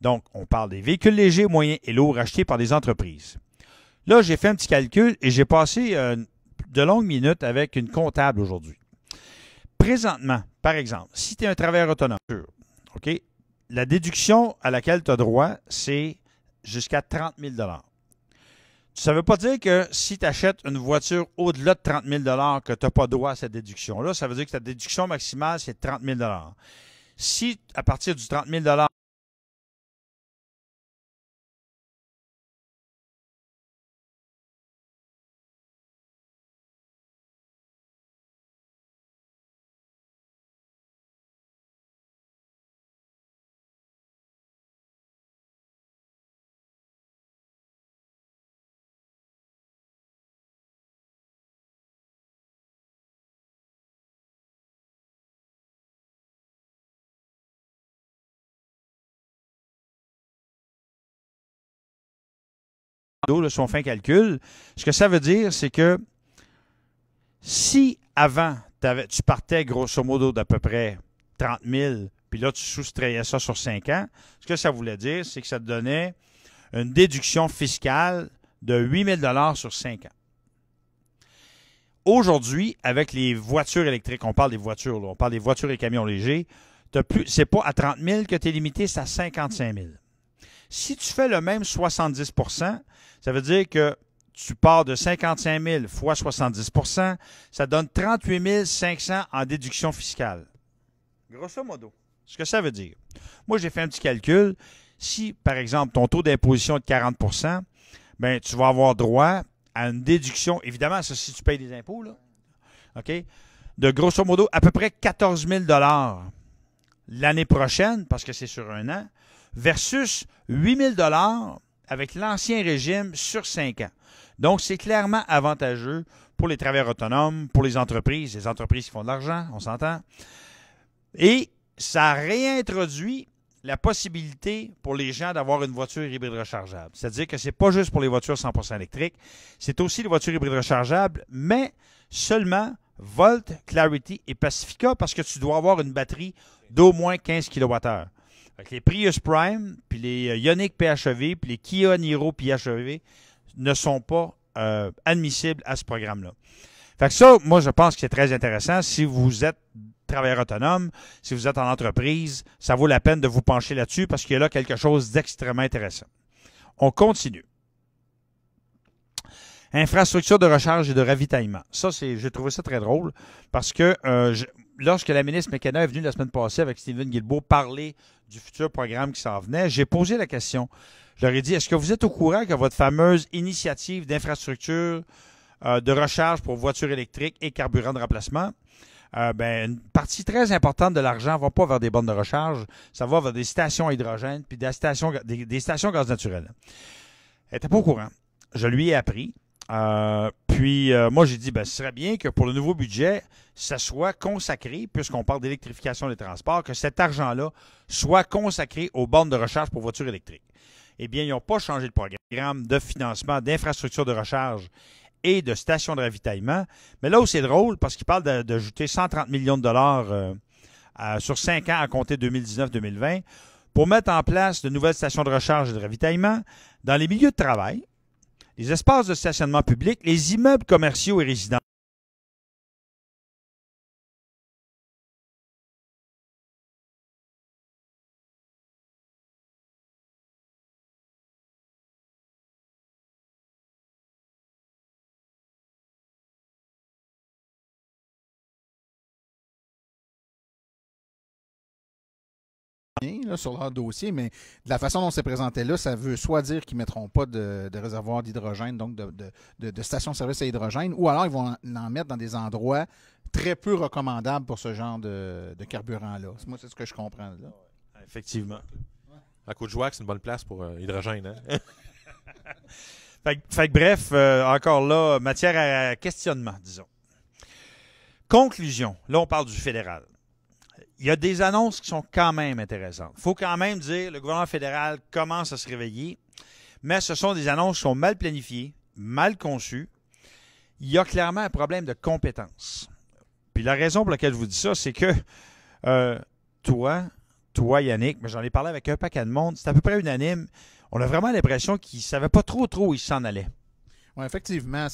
Donc, on parle des véhicules légers, moyens et lourds achetés par des entreprises. Là, j'ai fait un petit calcul et j'ai passé de longues minutes avec une comptable aujourd'hui. Présentement, par exemple, si tu es un travailleur autonome, OK, la déduction à laquelle tu as droit, c'est jusqu'à 30 000 Ça ne veut pas dire que si tu achètes une voiture au-delà de 30 000 que tu n'as pas droit à cette déduction-là. Ça veut dire que ta déduction maximale, c'est 30 000 Si, à partir du 30 000 si on fait un calcul, ce que ça veut dire, c'est que si avant, tu partais grosso modo d'à peu près 30 000, puis là, tu soustrayais ça sur 5 ans, ce que ça voulait dire, c'est que ça te donnait une déduction fiscale de 8 000 sur 5 ans. Aujourd'hui, avec les voitures électriques, on parle des voitures, là, on parle des voitures et camions légers, c'est pas à 30 000 que tu es limité, c'est à 55 000. Si tu fais le même 70 %, ça veut dire que tu pars de 55 000 fois 70 %, ça donne 38 500 en déduction fiscale. Grosso modo. Ce que ça veut dire. Moi, j'ai fait un petit calcul. Si, par exemple, ton taux d'imposition est de 40 %, ben, tu vas avoir droit à une déduction, évidemment, ça si tu payes des impôts, là, OK, de grosso modo à peu près 14 000 l'année prochaine, parce que c'est sur un an, versus 8 000 avec l'ancien régime sur 5 ans. Donc, c'est clairement avantageux pour les travailleurs autonomes, pour les entreprises qui font de l'argent, on s'entend. Et ça réintroduit la possibilité pour les gens d'avoir une voiture hybride rechargeable. C'est-à-dire que ce n'est pas juste pour les voitures 100% électriques, c'est aussi les voitures hybrides rechargeables, mais seulement Volt, Clarity et Pacifica parce que tu dois avoir une batterie d'au moins 15 kWh. Avec les Prius Prime, puis les Ioniq PHEV, puis les Kia Niro PHEV ne sont pas admissibles à ce programme-là. Fait que ça, moi, je pense que c'est très intéressant. Si vous êtes travailleur autonome, si vous êtes en entreprise, ça vaut la peine de vous pencher là-dessus parce qu'il y a là quelque chose d'extrêmement intéressant. On continue. Infrastructure de recharge et de ravitaillement. Ça, j'ai trouvé ça très drôle parce que lorsque la ministre McKenna est venue la semaine passée avec Stephen Guilbeault parler du futur programme qui s'en venait, j'ai posé la question. Je leur ai dit, est-ce que vous êtes au courant que votre fameuse initiative d'infrastructure de recharge pour voitures électriques et carburant de remplacement, une partie très importante de l'argent ne va pas vers des bornes de recharge, ça va vers des stations à hydrogène puis des stations gaz naturel. Elle n'était pas au courant. Je lui ai appris. Moi, j'ai dit, ce serait bien que pour le nouveau budget, ça soit consacré, puisqu'on parle d'électrification des transports, que cet argent-là soit consacré aux bornes de recharge pour voitures électriques. Eh bien, ils n'ont pas changé de programme de financement d'infrastructures de recharge et de stations de ravitaillement. Mais là où c'est drôle, parce qu'ils parlent d'ajouter 130 millions de dollars sur 5 ans à compter 2019-2020 pour mettre en place de nouvelles stations de recharge et de ravitaillement dans les milieux de travail, les espaces de stationnement public, les immeubles commerciaux et résidentiels. Là, sur leur dossier, mais de la façon dont c'est présenté là, ça veut soit dire qu'ils ne mettront pas de réservoir d'hydrogène, donc de stations-service à hydrogène, ou alors ils vont en mettre dans des endroits très peu recommandables pour ce genre de carburant-là. Moi, c'est ce que je comprends. Là. Effectivement. À Côte-Jouac, c'est une bonne place pour hydrogène. Hein? Fait que bref, encore là, matière à questionnement, disons. Conclusion. Là, on parle du fédéral. Il y a des annonces qui sont quand même intéressantes. Il faut quand même dire, le gouvernement fédéral commence à se réveiller, mais ce sont des annonces qui sont mal planifiées, mal conçues. Il y a clairement un problème de compétence. Puis la raison pour laquelle je vous dis ça, c'est que toi, Yannick, mais j'en ai parlé avec un paquet de monde, c'est à peu près unanime. On a vraiment l'impression qu'ils ne savaient pas trop où ils s'en allaient. Oui, effectivement,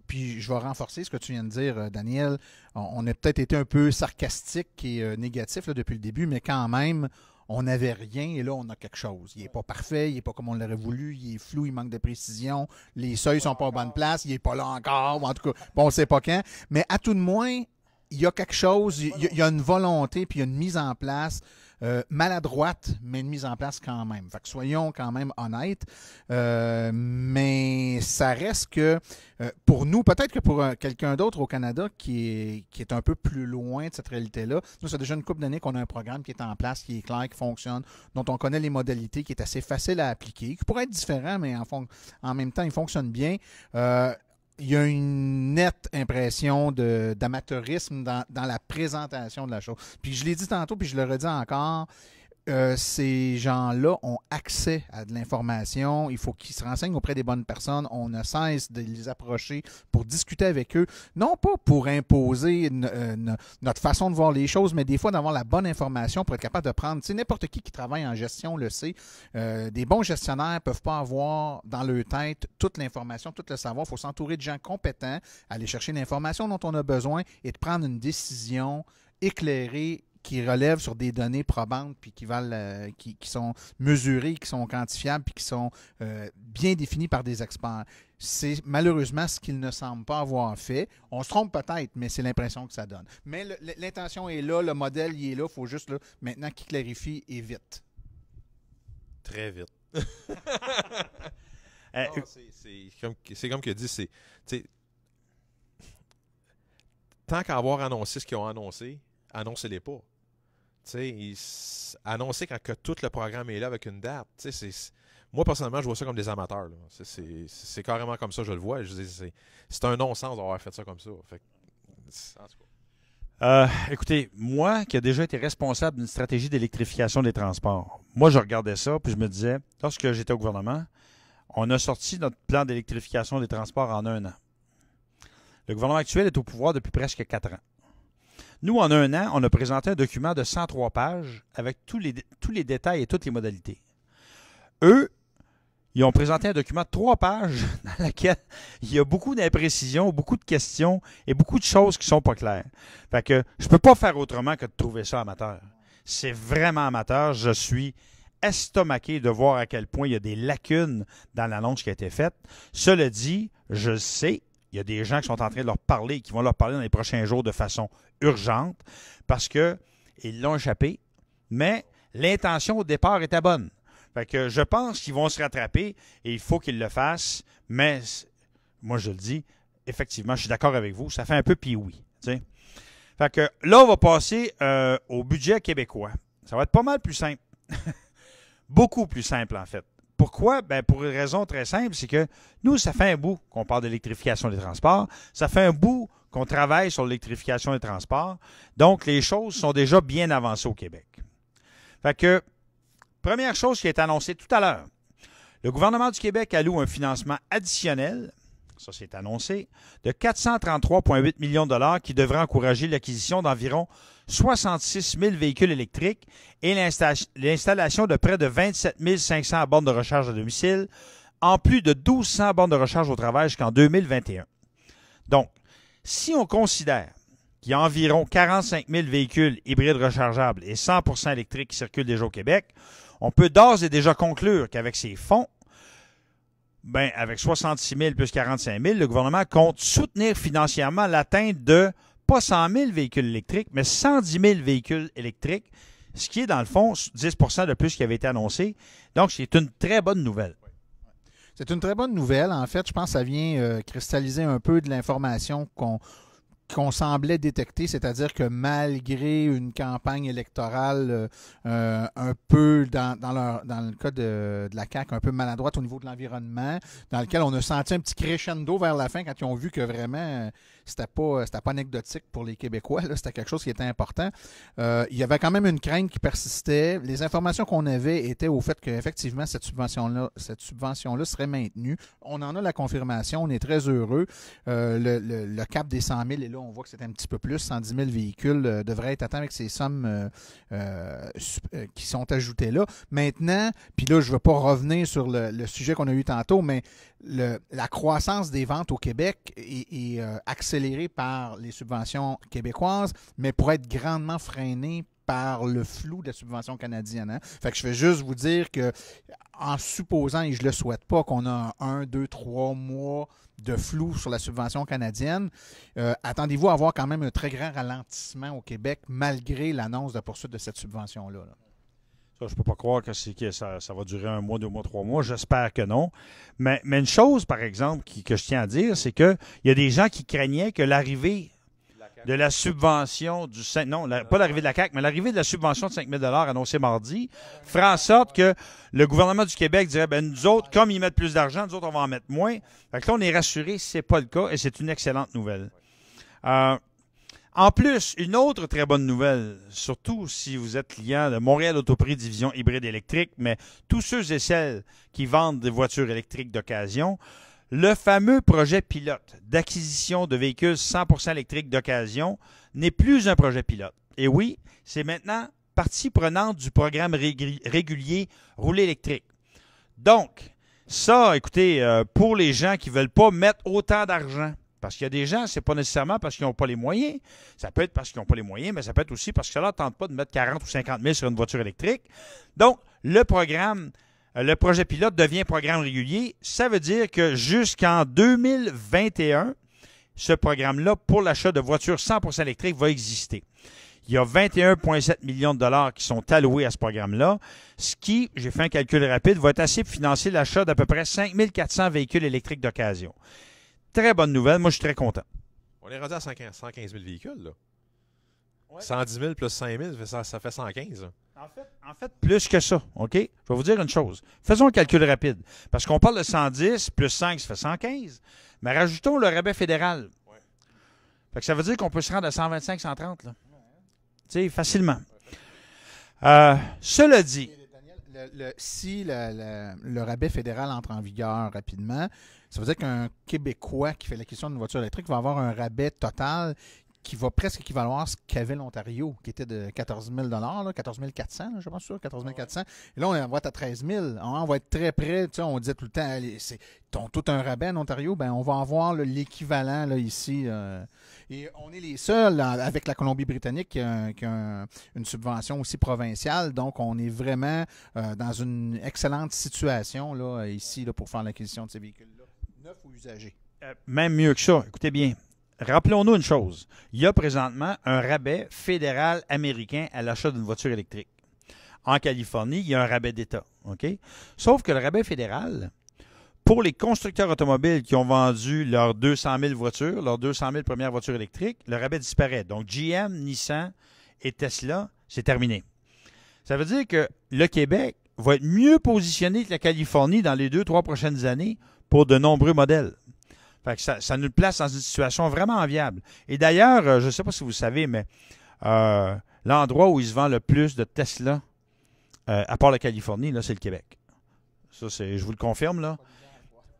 puis je vais renforcer ce que tu viens de dire, Daniel. On a peut-être été un peu sarcastique et négatif là, depuis le début, mais quand même, on n'avait rien et là, on a quelque chose. Il n'est pas parfait, il n'est pas comme on l'aurait voulu, il est flou, il manque de précision, les seuils ne sont pas à bonne place, il n'est pas là encore, ou en tout cas, bon, on ne sait pas quand. Mais à tout de moins, il y a quelque chose, il y a une volonté, puis il y a une mise en place maladroite, mais une mise en place quand même. Fait que soyons quand même honnêtes. Mais ça reste que pour nous, peut-être que pour quelqu'un d'autre au Canada qui est un peu plus loin de cette réalité-là, nous, c'est déjà une couple d'années qu'on a un programme qui est en place, qui est clair, qui fonctionne, dont on connaît les modalités, qui est assez facile à appliquer, qui pourrait être différent, mais en même temps, il fonctionne bien. Il y a une nette impression d'amateurisme dans la présentation de la chose. Puis je l'ai dit tantôt, puis je le redis encore, ces gens-là ont accès à de l'information. Il faut qu'ils se renseignent auprès des bonnes personnes. On ne cesse de les approcher pour discuter avec eux. Non pas pour imposer notre façon de voir les choses, mais des fois d'avoir la bonne information pour être capable de prendre. Tu sais, n'importe qui travaille en gestion le sait. Des bons gestionnaires ne peuvent pas avoir dans leur tête toute l'information, tout le savoir. Il faut s'entourer de gens compétents, aller chercher l'information dont on a besoin et de prendre une décision éclairée qui relèvent sur des données probantes puis qui sont mesurées, qui sont quantifiables puis qui sont bien définies par des experts. C'est malheureusement ce qu'ils ne semblent pas avoir fait. On se trompe peut-être, mais c'est l'impression que ça donne. Mais l'intention est là, le modèle il est là, il faut juste là, maintenant qu'il clarifie et vite. Très vite. C'est comme qu'il a dit, tant qu'à avoir annoncé ce qu'ils ont annoncé, annoncez-les pas. Annoncer quand que tout le programme est là avec une date. Moi, personnellement, je vois ça comme des amateurs. C'est carrément comme ça, je le vois. C'est un non-sens d'avoir fait ça comme ça. Fait que, en tout cas. Écoutez, moi qui ai déjà été responsable d'une stratégie d'électrification des transports, moi je regardais ça puis je me disais, lorsque j'étais au gouvernement, on a sorti notre plan d'électrification des transports en 1 an. Le gouvernement actuel est au pouvoir depuis presque 4 ans. Nous, en 1 an, on a présenté un document de 103 pages avec tous les détails et toutes les modalités. Eux, ils ont présenté un document de 3 pages dans lequel il y a beaucoup d'imprécisions, beaucoup de questions et beaucoup de choses qui ne sont pas claires. Fait que je ne peux pas faire autrement que de trouver ça amateur. C'est vraiment amateur. Je suis estomaqué de voir à quel point il y a des lacunes dans l'annonce qui a été faite. Cela dit, je le sais, il y a des gens qui sont en train de leur parler, qui vont leur parler dans les prochains jours de façon urgente parce qu'ils l'ont échappé, mais l'intention au départ était bonne. Fait que je pense qu'ils vont se rattraper et il faut qu'ils le fassent, mais moi je le dis, effectivement, je suis d'accord avec vous, ça fait un peu pioui. Fait que là, on va passer au budget québécois. Ça va être pas mal plus simple. Beaucoup plus simple, en fait. Pourquoi? Ben pour une raison très simple, c'est que nous, ça fait un bout qu'on parle d'électrification des transports. Ça fait un bout qu'on travaille sur l'électrification des transports. Donc, les choses sont déjà bien avancées au Québec. Fait que, première chose qui a été annoncée tout à l'heure, le gouvernement du Québec alloue un financement additionnel, ça c'est annoncé, de 433,8 millions de dollars qui devrait encourager l'acquisition d'environ 66 000 véhicules électriques et l'installation de près de 27 500 bornes de recharge à domicile, en plus de 1 200 bornes de recharge au travail jusqu'en 2021. Donc, si on considère qu'il y a environ 45 000 véhicules hybrides rechargeables et 100% électriques qui circulent déjà au Québec, on peut d'ores et déjà conclure qu'avec ces fonds, avec 66 000 plus 45 000, le gouvernement compte soutenir financièrement l'atteinte de pas 100 000 véhicules électriques, mais 110 000 véhicules électriques, ce qui est dans le fond 10 de plus qui avait été annoncé. Donc, c'est une très bonne nouvelle. C'est une très bonne nouvelle. En fait, je pense que ça vient cristalliser un peu de l'information qu'on semblait détecter, c'est-à-dire que malgré une campagne électorale un peu, dans le cas de la CAQ, un peu maladroite au niveau de l'environnement, dans lequel on a senti un petit crescendo vers la fin quand ils ont vu que vraiment c'était pas anecdotique pour les Québécois, là, c'était quelque chose qui était important. Il y avait quand même une crainte qui persistait. Les informations qu'on avait étaient au fait qu'effectivement cette subvention-là serait maintenue. On en a la confirmation, on est très heureux. Le cap des 100 000, et là on voit que c'est un petit peu plus, 110 000 véhicules devraient être atteints avec ces sommes qui sont ajoutées là. Maintenant, puis là je ne veux pas revenir sur le sujet qu'on a eu tantôt, mais la croissance des ventes au Québec est accélérée par les subventions québécoises, mais pourrait être grandement freinée par le flou de la subvention canadienne. Hein? Fait que je vais juste vous dire que, en supposant, et je ne le souhaite pas, qu'on a 1, 2, 3 mois de flou sur la subvention canadienne, attendez-vous à avoir quand même un très grand ralentissement au Québec malgré l'annonce de poursuite de cette subvention-là. Là. Ça, je ne peux pas croire que ça va durer 1 mois, 2 mois, 3 mois. J'espère que non. Mais une chose, par exemple, que je tiens à dire, c'est qu'il y a des gens qui craignaient que l'arrivée de la subvention du... Non, pas l'arrivée de la CAQ, mais l'arrivée de la subvention de 5 000 $ annoncée mardi fera en sorte que le gouvernement du Québec dirait, nous autres, comme ils mettent plus d'argent, nous autres, on va en mettre moins. Fait que là, on est rassurés, ce n'est pas le cas, et c'est une excellente nouvelle. En plus, une autre très bonne nouvelle, surtout si vous êtes client de Montréal Autoprix Division hybride électrique, mais tous ceux et celles qui vendent des voitures électriques d'occasion, le fameux projet pilote d'acquisition de véhicules 100% électriques d'occasion n'est plus un projet pilote. Et oui, c'est maintenant partie prenante du programme régulier Rouler électrique. Donc, ça, écoutez, pour les gens qui ne veulent pas mettre autant d'argent, parce qu'il y a des gens, c'est pas nécessairement parce qu'ils n'ont pas les moyens. Ça peut être parce qu'ils n'ont pas les moyens, mais ça peut être aussi parce que ça ne leur tente pas de mettre 40 ou 50 000 sur une voiture électrique. Donc, le projet pilote devient programme régulier. Ça veut dire que jusqu'en 2021, ce programme-là, pour l'achat de voitures 100% électriques, va exister. Il y a 21,7 millions de dollars qui sont alloués à ce programme-là, ce qui, j'ai fait un calcul rapide, va être assez pour financer l'achat d'à peu près 5 400 véhicules électriques d'occasion. Très bonne nouvelle. Moi, je suis très content. On est rendu à 115 000 véhicules, là. Ouais. 110 000 plus 5 000, ça fait 115. En fait, plus que ça, OK? Je vais vous dire une chose. Faisons un calcul rapide. Parce qu'on parle de 110 plus 5, ça fait 115. Mais rajoutons le rabais fédéral. Ouais. Fait que ça veut dire qu'on peut se rendre à 125, 130, là. Tu sais, facilement. Cela dit... Si le rabais fédéral entre en vigueur rapidement, ça veut dire qu'un Québécois qui fait l'acquisition d'une voiture électrique va avoir un rabais total qui va presque équivaloir ce qu'avait l'Ontario, qui était de 14 000 $, 14 400, je pense, 14 400. Et là, on va être à 13 000. On va être très près. Tu sais, on disait tout le temps, c'est tout un rabais en Ontario. Ben, on va avoir l'équivalent là, ici. Et on est les seuls, avec la Colombie-Britannique, qui a une subvention aussi provinciale. Donc, on est vraiment dans une excellente situation là, ici là, pour faire l'acquisition de ces véhicules-là, neufs ou usagés. Même mieux que ça. Écoutez bien. Rappelons-nous une chose. Il y a présentement un rabais fédéral américain à l'achat d'une voiture électrique. En Californie, il y a un rabais d'État. Okay? Sauf que le rabais fédéral, pour les constructeurs automobiles qui ont vendu leurs 200 000 voitures, leurs 200 000 premières voitures électriques, le rabais disparaît. Donc, GM, Nissan et Tesla, c'est terminé. Ça veut dire que le Québec va être mieux positionné que la Californie dans les 2-3 prochaines années pour de nombreux modèles. Fait que ça nous place dans une situation vraiment enviable. Et d'ailleurs, je ne sais pas si vous savez, mais l'endroit où il se vend le plus de Tesla, à part la Californie, là, c'est le Québec. Ça, je vous le confirme, là.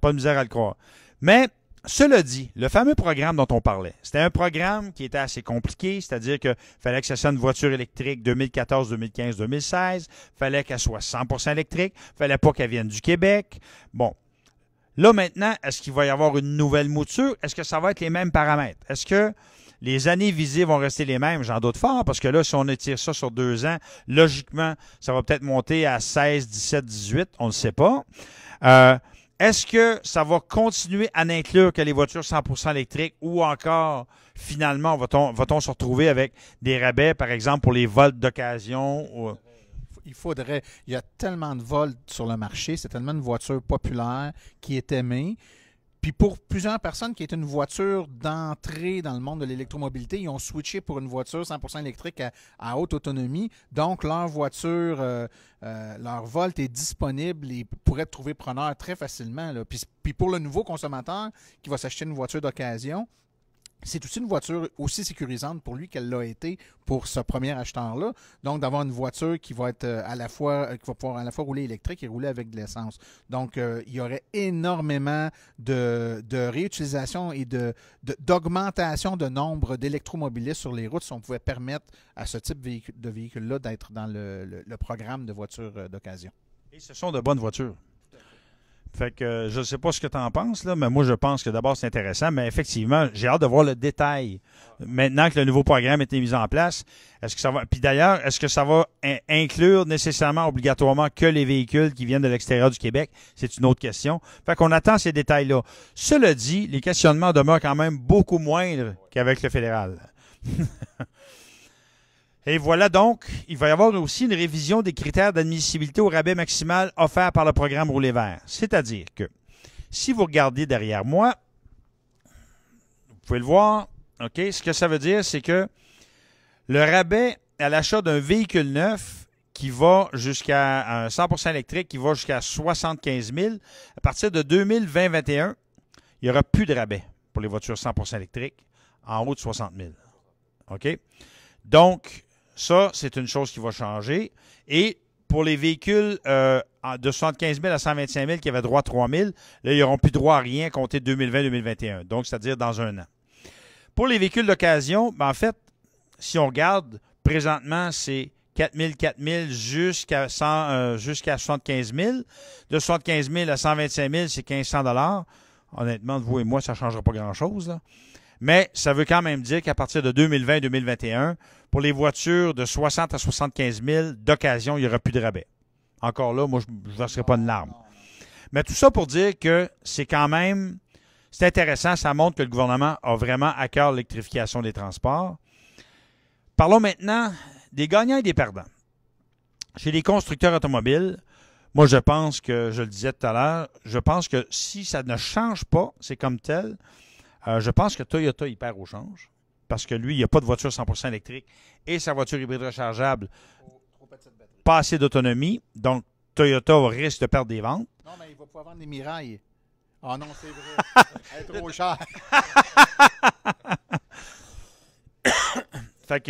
Pas de misère à le croire. Mais, cela dit, le fameux programme dont on parlait, c'était un programme qui était assez compliqué, c'est-à-dire qu'il fallait que ça soit une voiture électrique 2014, 2015, 2016, fallait qu'elle soit 100% électrique, fallait pas qu'elle vienne du Québec. Bon. Là, maintenant, est-ce qu'il va y avoir une nouvelle mouture? Est-ce que ça va être les mêmes paramètres? Est-ce que les années visées vont rester les mêmes? J'en doute fort, parce que là, si on étire ça sur 2 ans, logiquement, ça va peut-être monter à 16, 17, 18, on ne le sait pas. Est-ce que ça va continuer à n'inclure que les voitures 100% électriques ou encore, finalement, va-t-on se retrouver avec des rabais, par exemple, pour les vols d'occasion? Ou... Il y a tellement de vols sur le marché, c'est tellement une voiture populaire qui est aimée Puis pour plusieurs personnes qui étaient une voiture d'entrée dans le monde de l'électromobilité, ils ont switché pour une voiture 100% électrique à haute autonomie. Donc, leur voiture, leur Volt est disponible et pourrait trouver preneur très facilement, là. Puis pour le nouveau consommateur qui va s'acheter une voiture d'occasion, c'est aussi une voiture aussi sécurisante pour lui qu'elle l'a été pour ce premier acheteur-là. Donc, d'avoir une voiture qui va être qui va pouvoir à la fois rouler électrique et rouler avec de l'essence. Donc, il y aurait énormément de réutilisation et d'augmentation de nombre d'électromobilistes sur les routes si on pouvait permettre à ce type de véhicule-là d'être dans le programme de voitures d'occasion. Et ce sont de bonnes voitures. Fait que je ne sais pas ce que tu en penses, là, mais moi, je pense que d'abord, c'est intéressant. Mais effectivement, j'ai hâte de voir le détail. Maintenant que le nouveau programme a été mis en place, est-ce que ça va. Puis d'ailleurs, est-ce que ça va inclure nécessairement, obligatoirement, que les véhicules qui viennent de l'extérieur du Québec? C'est une autre question. Fait qu'on attend ces détails-là. Cela dit, les questionnements demeurent quand même beaucoup moindres qu'avec le fédéral. Et voilà donc, il va y avoir aussi une révision des critères d'admissibilité au rabais maximal offert par le programme Rouler vert. C'est-à-dire que, si vous regardez derrière moi, vous pouvez le voir, OK, ce que ça veut dire, c'est que le rabais à l'achat d'un véhicule neuf qui va jusqu'à un 100% électrique, qui va jusqu'à 75 000, à partir de 2020-2021, il n'y aura plus de rabais pour les voitures 100% électriques en haut de 60 000. OK? Donc, ça, c'est une chose qui va changer. Et pour les véhicules de 75 000 à 125 000 qui avaient droit à 3 000, là, ils n'auront plus droit à rien compté 2020-2021. Donc, c'est-à-dire dans un an. Pour les véhicules d'occasion, ben, en fait, si on regarde, présentement, c'est 4 000 jusqu'à 75 000. De 75 000 à 125 000, c'est 1 500 $. Honnêtement, vous et moi, ça ne changera pas grand-chose, là. Mais ça veut quand même dire qu'à partir de 2020-2021, pour les voitures de 60 à 75 000 d'occasion, il n'y aura plus de rabais. Encore là, moi, je ne verserai pas une larme. Mais tout ça pour dire que c'est quand même, c'est intéressant, ça montre que le gouvernement a vraiment à cœur l'électrification des transports. Parlons maintenant des gagnants et des perdants. Chez les constructeurs automobiles, moi, je pense que, je le disais tout à l'heure, je pense que si ça ne change pas, c'est comme tel. Je pense que Toyota, il perd au change parce que lui, il n'y a pas de voiture 100% électrique et sa voiture hybride rechargeable, pas assez d'autonomie. Donc, Toyota risque de perdre des ventes. Non, mais il va pouvoir vendre des Mirai. Ah non, c'est vrai. Elle est trop chère. Fait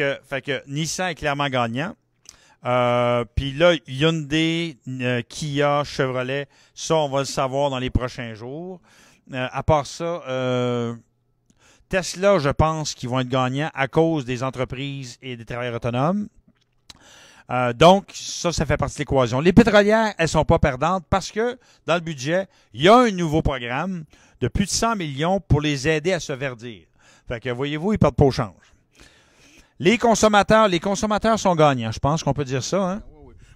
que Nissan est clairement gagnant. Puis là, Hyundai, Kia, Chevrolet, ça, on va le savoir dans les prochains jours. À part ça, Tesla, je pense qu'ils vont être gagnants à cause des entreprises et des travailleurs autonomes. Donc, ça fait partie de l'équation. Les pétrolières, elles ne sont pas perdantes parce que, dans le budget, il y a un nouveau programme de plus de 100 millions pour les aider à se verdir. Fait que, voyez-vous, ils ne perdent pas au change. Les consommateurs sont gagnants. Je pense qu'on peut dire ça, hein?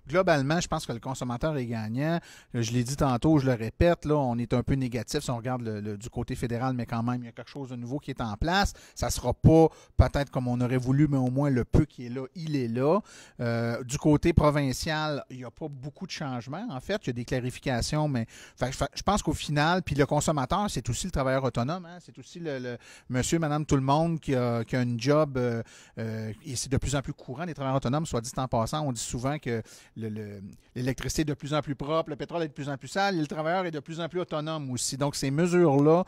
Globalement, je pense que le consommateur est gagnant. Je l'ai dit tantôt, je le répète, là, on est un peu négatif si on regarde du côté fédéral, mais quand même, il y a quelque chose de nouveau qui est en place. Ça ne sera pas peut-être comme on aurait voulu, mais au moins le peu qui est là, il est là. Du côté provincial, il n'y a pas beaucoup de changements, en fait. Il y a des clarifications, mais je pense qu'au final, puis le consommateur, c'est aussi le travailleur autonome, hein? C'est aussi le monsieur, madame, tout le monde qui a une job, et c'est de plus en plus courant, les travailleurs autonomes, soit dit en passant. On dit souvent que l'électricité est de plus en plus propre, le pétrole est de plus en plus sale et le travailleur est de plus en plus autonome aussi. Donc, ces mesures-là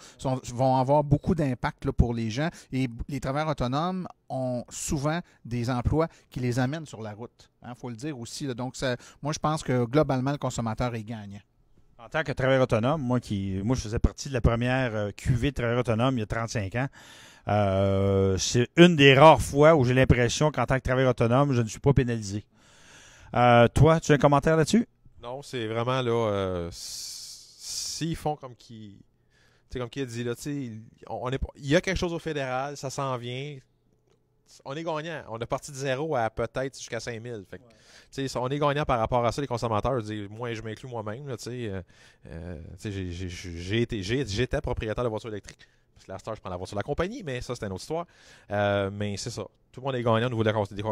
vont avoir beaucoup d'impact là, pour les gens. Et les travailleurs autonomes ont souvent des emplois qui les amènent sur la route. Il faut le dire aussi. Là. Donc, moi, je pense que globalement, le consommateur est gagnant. En tant que travailleur autonome, moi, je faisais partie de la première cuvée de travailleurs autonomes il y a 35 ans. C'est une des rares fois où j'ai l'impression qu'en tant que travailleur autonome, je ne suis pas pénalisé. Toi, tu as un commentaire là-dessus? Non, c'est vraiment là. S'ils font comme qui a dit là, il y a quelque chose au fédéral, ça s'en vient. On est gagnant. On est parti de 0 à peut-être jusqu'à 5 000. Fait que, on est gagnant par rapport à ça, les consommateurs. Moi, je m'inclus moi-même. J'étais propriétaire de voiture électrique. Parce que la star, je prends la voiture de la compagnie, mais ça, c'est une autre histoire. Mais c'est ça. Tout le monde est gagnant au niveau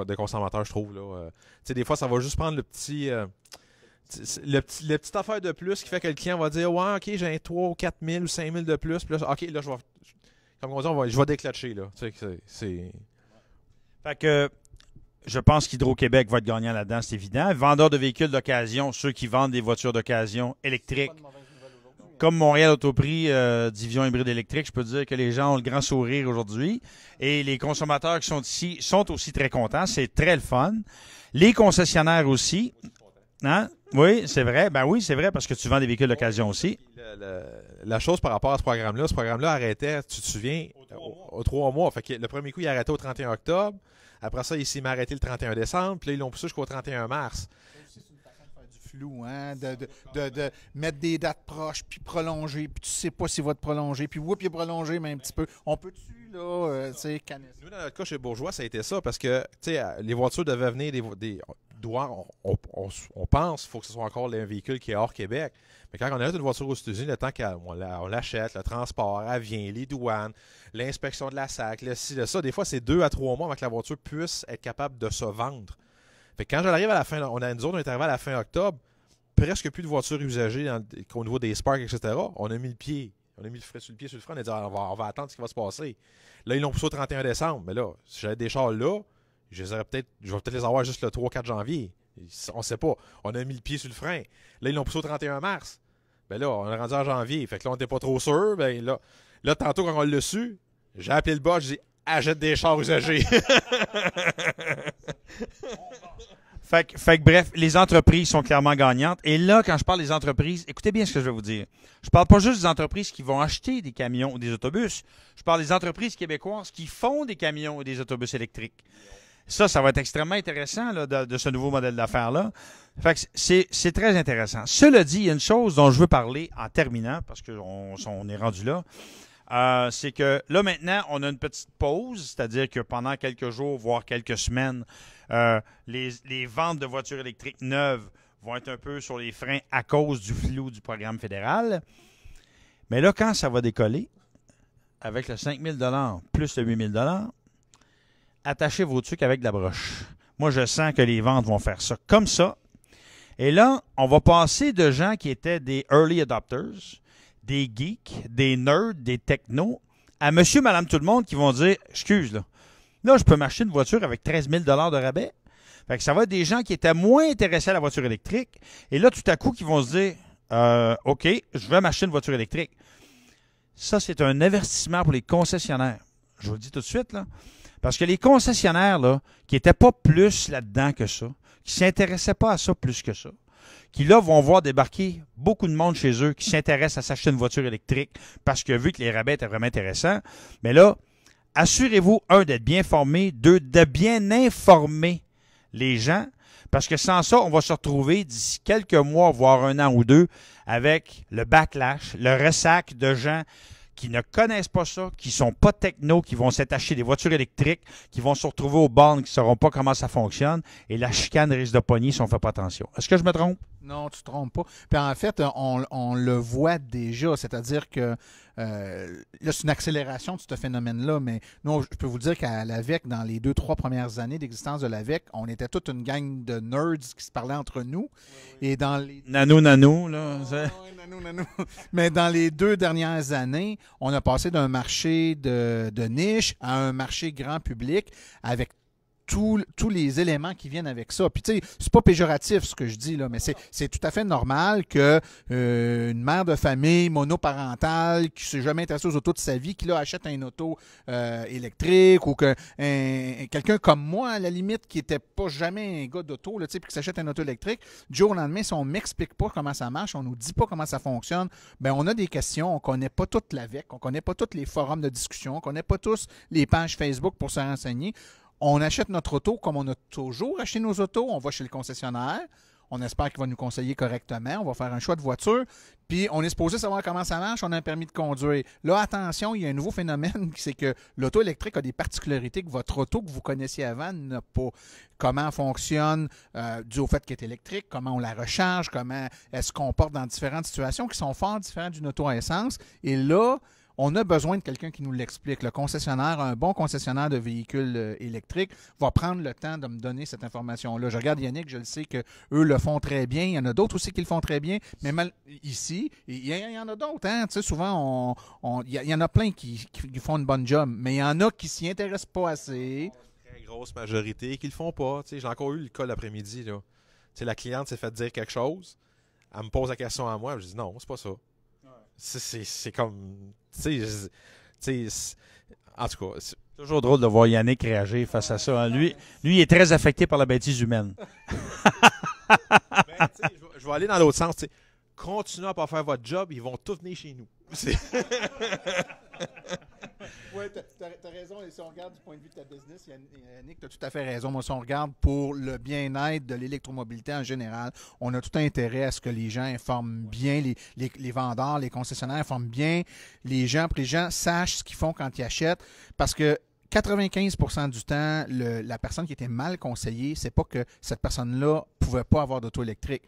des consommateurs, je trouve. Là. Des fois, ça va juste prendre le petit le petite affaire de plus qui fait que le client va dire ouais, ok, j'ai un 3 ou 4 000 ou 5 000 de plus. Puis là, ok, là, comme on dit, je vais déclencher. Là. Tu sais, c'est. Fait que je pense qu'Hydro-Québec va être gagnant là-dedans, c'est évident. Vendeurs de véhicules d'occasion, ceux qui vendent des voitures d'occasion électriques. Comme Montréal Autoprix, division hybride électrique, je peux dire que les gens ont le grand sourire aujourd'hui. Et les consommateurs qui sont ici sont aussi très contents. C'est très le fun. Les concessionnaires aussi. Hein? Oui, c'est vrai. Ben oui, c'est vrai parce que tu vends des véhicules d'occasion aussi. La chose par rapport à ce programme-là arrêtait, tu te souviens, aux 3 mois. Fait que le premier coup, il arrêtait au 31 octobre. Après ça, il s'est arrêté le 31 décembre. Puis là, ils l'ont poussé jusqu'au 31 mars. Flou, hein? De mettre des dates proches, puis prolonger, puis tu sais pas s'il va te prolonger, puis il est prolongé, mais un petit peu. On peut-tu, là, tu sais, canner? Nous, dans notre cas, chez Bourgeois, ça a été ça, parce que, tu sais, les voitures devaient venir on pense qu'il faut que ce soit encore un véhicule qui est hors Québec. Mais quand on achète une voiture aux États-Unis, le temps qu'on l'achète, le transport, elle vient, les douanes, l'inspection de la SAC, ça, des fois, c'est 2 à 3 mois avant que la voiture puisse être capable de se vendre. Fait que quand j'arrive à la fin, on est arrivé à la fin octobre, presque plus de voitures usagées au niveau des Spark, etc. On a mis le pied. On a mis le pied sur le frein. On a dit on va attendre ce qui va se passer. Là, ils l'ont poussé au 31 décembre. Mais là, si j'avais des chars là, je vais peut-être les avoir juste le 3-4 janvier. On ne sait pas. On a mis le pied sur le frein. Là, ils l'ont poussé au 31 mars. Ben là, on est rendu en janvier. Fait que là, on n'était pas trop sûr. Ben là, tantôt, quand on l'a su, j'ai appelé le boss, j'ai dit achète des chars usagés. Fait que bref, les entreprises sont clairement gagnantes. Et là, quand je parle des entreprises, écoutez bien ce que je vais vous dire. Je parle pas juste des entreprises qui vont acheter des camions ou des autobus. Je parle des entreprises québécoises qui font des camions ou des autobus électriques. Ça va être extrêmement intéressant là, de ce nouveau modèle d'affaires-là. Fait que c'est très intéressant. Cela dit, il y a une chose dont je veux parler en terminant, parce qu'on est rendu là. C'est que là, maintenant, on a une petite pause, c'est-à-dire que pendant quelques jours, voire quelques semaines, les ventes de voitures électriques neuves vont être un peu sur les freins à cause du flou du programme fédéral. Mais là, quand ça va décoller, avec le 5 000 $ plus le 8 000 $, attachez vos trucs avec de la broche. Moi, je sens que les ventes vont faire ça comme ça. Et là, on va passer de gens qui étaient des early adopters, des geeks, des nerds, des technos, à monsieur, madame, tout le monde qui vont dire « Excuse, là, je peux m'acheter une voiture avec 13 000 $ de rabais. » Fait que ça va être des gens qui étaient moins intéressés à la voiture électrique. Et là, tout à coup, qui vont se dire « OK, je vais m'acheter une voiture électrique. » Ça, c'est un avertissement pour les concessionnaires. Je vous le dis tout de suite, là. Parce que les concessionnaires, là, qui n'étaient pas plus là-dedans que ça, qui ne s'intéressaient pas à ça plus que ça, qui là vont voir débarquer beaucoup de monde chez eux qui s'intéressent à s'acheter une voiture électrique parce que vu que les rabais étaient vraiment intéressants, mais là, assurez-vous, d'être bien formé, de bien informer les gens, parce que sans ça, on va se retrouver d'ici quelques mois, voire 1 an ou 2, avec le backlash, le ressac de gens qui ne connaissent pas ça, qui ne sont pas techno, qui vont s'attacher des voitures électriques, qui vont se retrouver aux bornes, qui ne sauront pas comment ça fonctionne, et la chicane risque de pogner si on ne fait pas attention. Est-ce que je me trompe? Non, tu ne te trompes pas. Puis en fait, on le voit déjà, c'est-à-dire que là, c'est une accélération de ce phénomène-là, mais nous, je peux vous dire qu'à l'AVEC, dans les 2-3 premières années d'existence de l'AVEC, on était toute une gang de nerds qui se parlaient entre nous. Oui. Et dans les... Nano, là. Nano. Mais dans les 2 dernières années, on a passé d'un marché de niche à un marché grand public avec tous les éléments qui viennent avec ça. Puis tu sais, c'est pas péjoratif ce que je dis là, mais c'est tout à fait normal que une mère de famille monoparentale qui s'est jamais intéressée aux autos de sa vie, qui là achète un auto électrique, ou que quelqu'un comme moi à la limite qui était pas jamais un gars d'auto là, tu sais, puis qui s'achète un auto électrique, du jour au lendemain, si on m'explique pas comment ça marche, on nous dit pas comment ça fonctionne, ben on a des questions, on connaît pas toute l'AVEC, on connaît pas tous les forums de discussion, on connaît pas tous les pages Facebook pour se renseigner. On achète notre auto comme on a toujours acheté nos autos. On va chez le concessionnaire. On espère qu'il va nous conseiller correctement. On va faire un choix de voiture. Puis, on est supposé savoir comment ça marche. On a un permis de conduire. Là, attention, il y a un nouveau phénomène, c'est que l'auto électrique a des particularités que votre auto que vous connaissiez avant n'a pas. Comment elle fonctionne dû au fait qu'elle est électrique, comment on la recharge, comment elle se comporte dans différentes situations qui sont fort différentes d'une auto à essence. Et là, on a besoin de quelqu'un qui nous l'explique. Le concessionnaire, un bon concessionnaire de véhicules électriques, va prendre le temps de me donner cette information-là. Je regarde Yannick, je le sais qu'eux le font très bien. Il y en a d'autres aussi qui le font très bien. Mais ici, il y en a d'autres. Hein? Tu sais, souvent, il y en a plein qui font une bonne job. Mais il y en a qui s'y intéressent pas assez. Très grosse majorité qui le font pas. Tu sais, j'ai encore eu le cas l'après-midi. Là. Tu sais, la cliente s'est fait dire quelque chose. Elle me pose la question à moi. Je dis non, c'est pas ça. C'est comme. Tu sais, en tout cas. C'est toujours drôle de voir Yannick réagir face à ça. Hein. Lui, il est très affecté par la bêtise humaine. Ben, je vais aller dans l'autre sens. T'sais. Continuez à pas faire votre job, ils vont tous venir chez nous. Oui, tu as raison. Et si on regarde du point de vue de ta business, Yannick, tu as tout à fait raison. Moi, si on regarde pour le bien-être de l'électromobilité en général, on a tout intérêt à ce que les gens informent bien, les vendeurs, les concessionnaires informent bien les gens, pour que les gens sachent ce qu'ils font quand ils achètent. Parce que 95% du temps, la personne qui était mal conseillée, c'est pas que cette personne-là pouvait pas avoir d'auto électrique.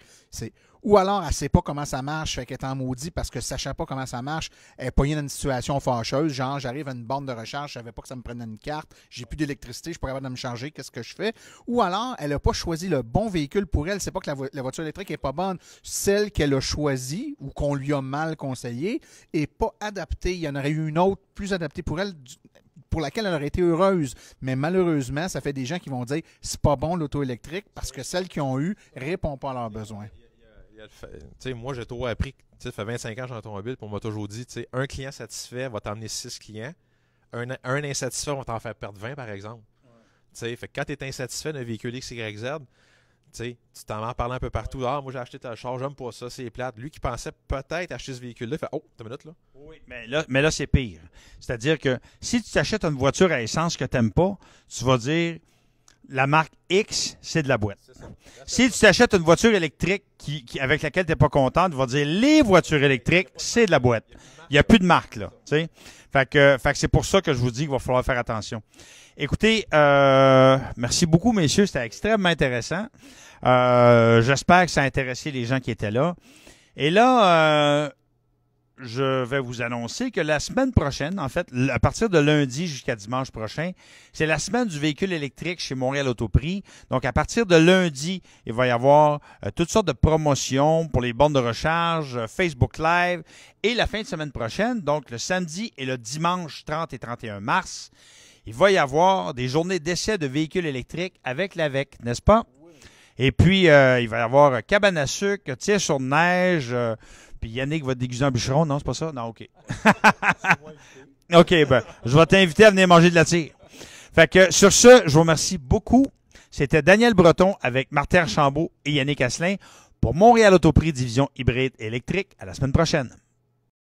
Ou alors, elle ne sait pas comment ça marche, fait qu'elle est en maudit parce que sachant pas comment ça marche, elle est pognée dans une situation fâcheuse, genre j'arrive à une borne de recharge, je savais pas que ça me prenait une carte, j'ai plus d'électricité, je suis pas capable de me charger, qu'est-ce que je fais? Ou alors, elle n'a pas choisi le bon véhicule pour elle, c'est pas que la voiture électrique est pas bonne, celle qu'elle a choisie ou qu'on lui a mal conseillée est pas adaptée. Il y en aurait eu une autre plus adaptée pour elle, pour laquelle elle aurait été heureuse. Mais malheureusement, ça fait des gens qui vont dire c'est pas bon l'auto électrique parce que celles qui ont eu ne répondent pas à leurs besoins. Moi, j'ai toujours appris, ça fait 25 ans que j'ai en automobile, puis on m'a toujours dit, un client satisfait va t'emmener 6 clients, un insatisfait va t'en faire perdre 20, par exemple. Fait que quand tu es insatisfait d'un véhicule XYZ, tu t'en vas en parler un peu partout. Ah, moi j'ai acheté ta charge, j'aime pas ça, c'est plate. Lui qui pensait peut-être acheter ce véhicule-là, il fait oh, t'as une minute là. Oui, mais là c'est pire. C'est-à-dire que si tu t'achètes une voiture à essence que tu n'aimes pas, tu vas dire la marque X, c'est de la boîte. Si tu t'achètes une voiture électrique avec laquelle tu n'es pas content, tu vas dire les voitures électriques, c'est de la boîte. Il n'y a plus de marque, là. Fait que c'est pour ça que je vous dis qu'il va falloir faire attention. Écoutez, merci beaucoup, messieurs. C'était extrêmement intéressant. J'espère que ça a intéressé les gens qui étaient là. Et là, je vais vous annoncer que la semaine prochaine, en fait, à partir de lundi jusqu'à dimanche prochain, c'est la semaine du véhicule électrique chez Montréal Autoprix. Donc, à partir de lundi, il va y avoir toutes sortes de promotions pour les bornes de recharge, Facebook Live. Et la fin de semaine prochaine, donc le samedi et le dimanche 30 et 31 mars, il va y avoir des journées d'essai de véhicules électriques avec l'AVEC, n'est-ce pas? Et puis, il va y avoir cabane à sucre, tir sur neige, puis Yannick va te déguiser en bûcheron. Non, c'est pas ça? Non, OK. OK, ben, je vais t'inviter à venir manger de la tire. Fait que, sur ce, je vous remercie beaucoup. C'était Daniel Breton avec Martin Archambault et Yannick Asselin pour Montréal Autoprix Division hybride électrique. À la semaine prochaine.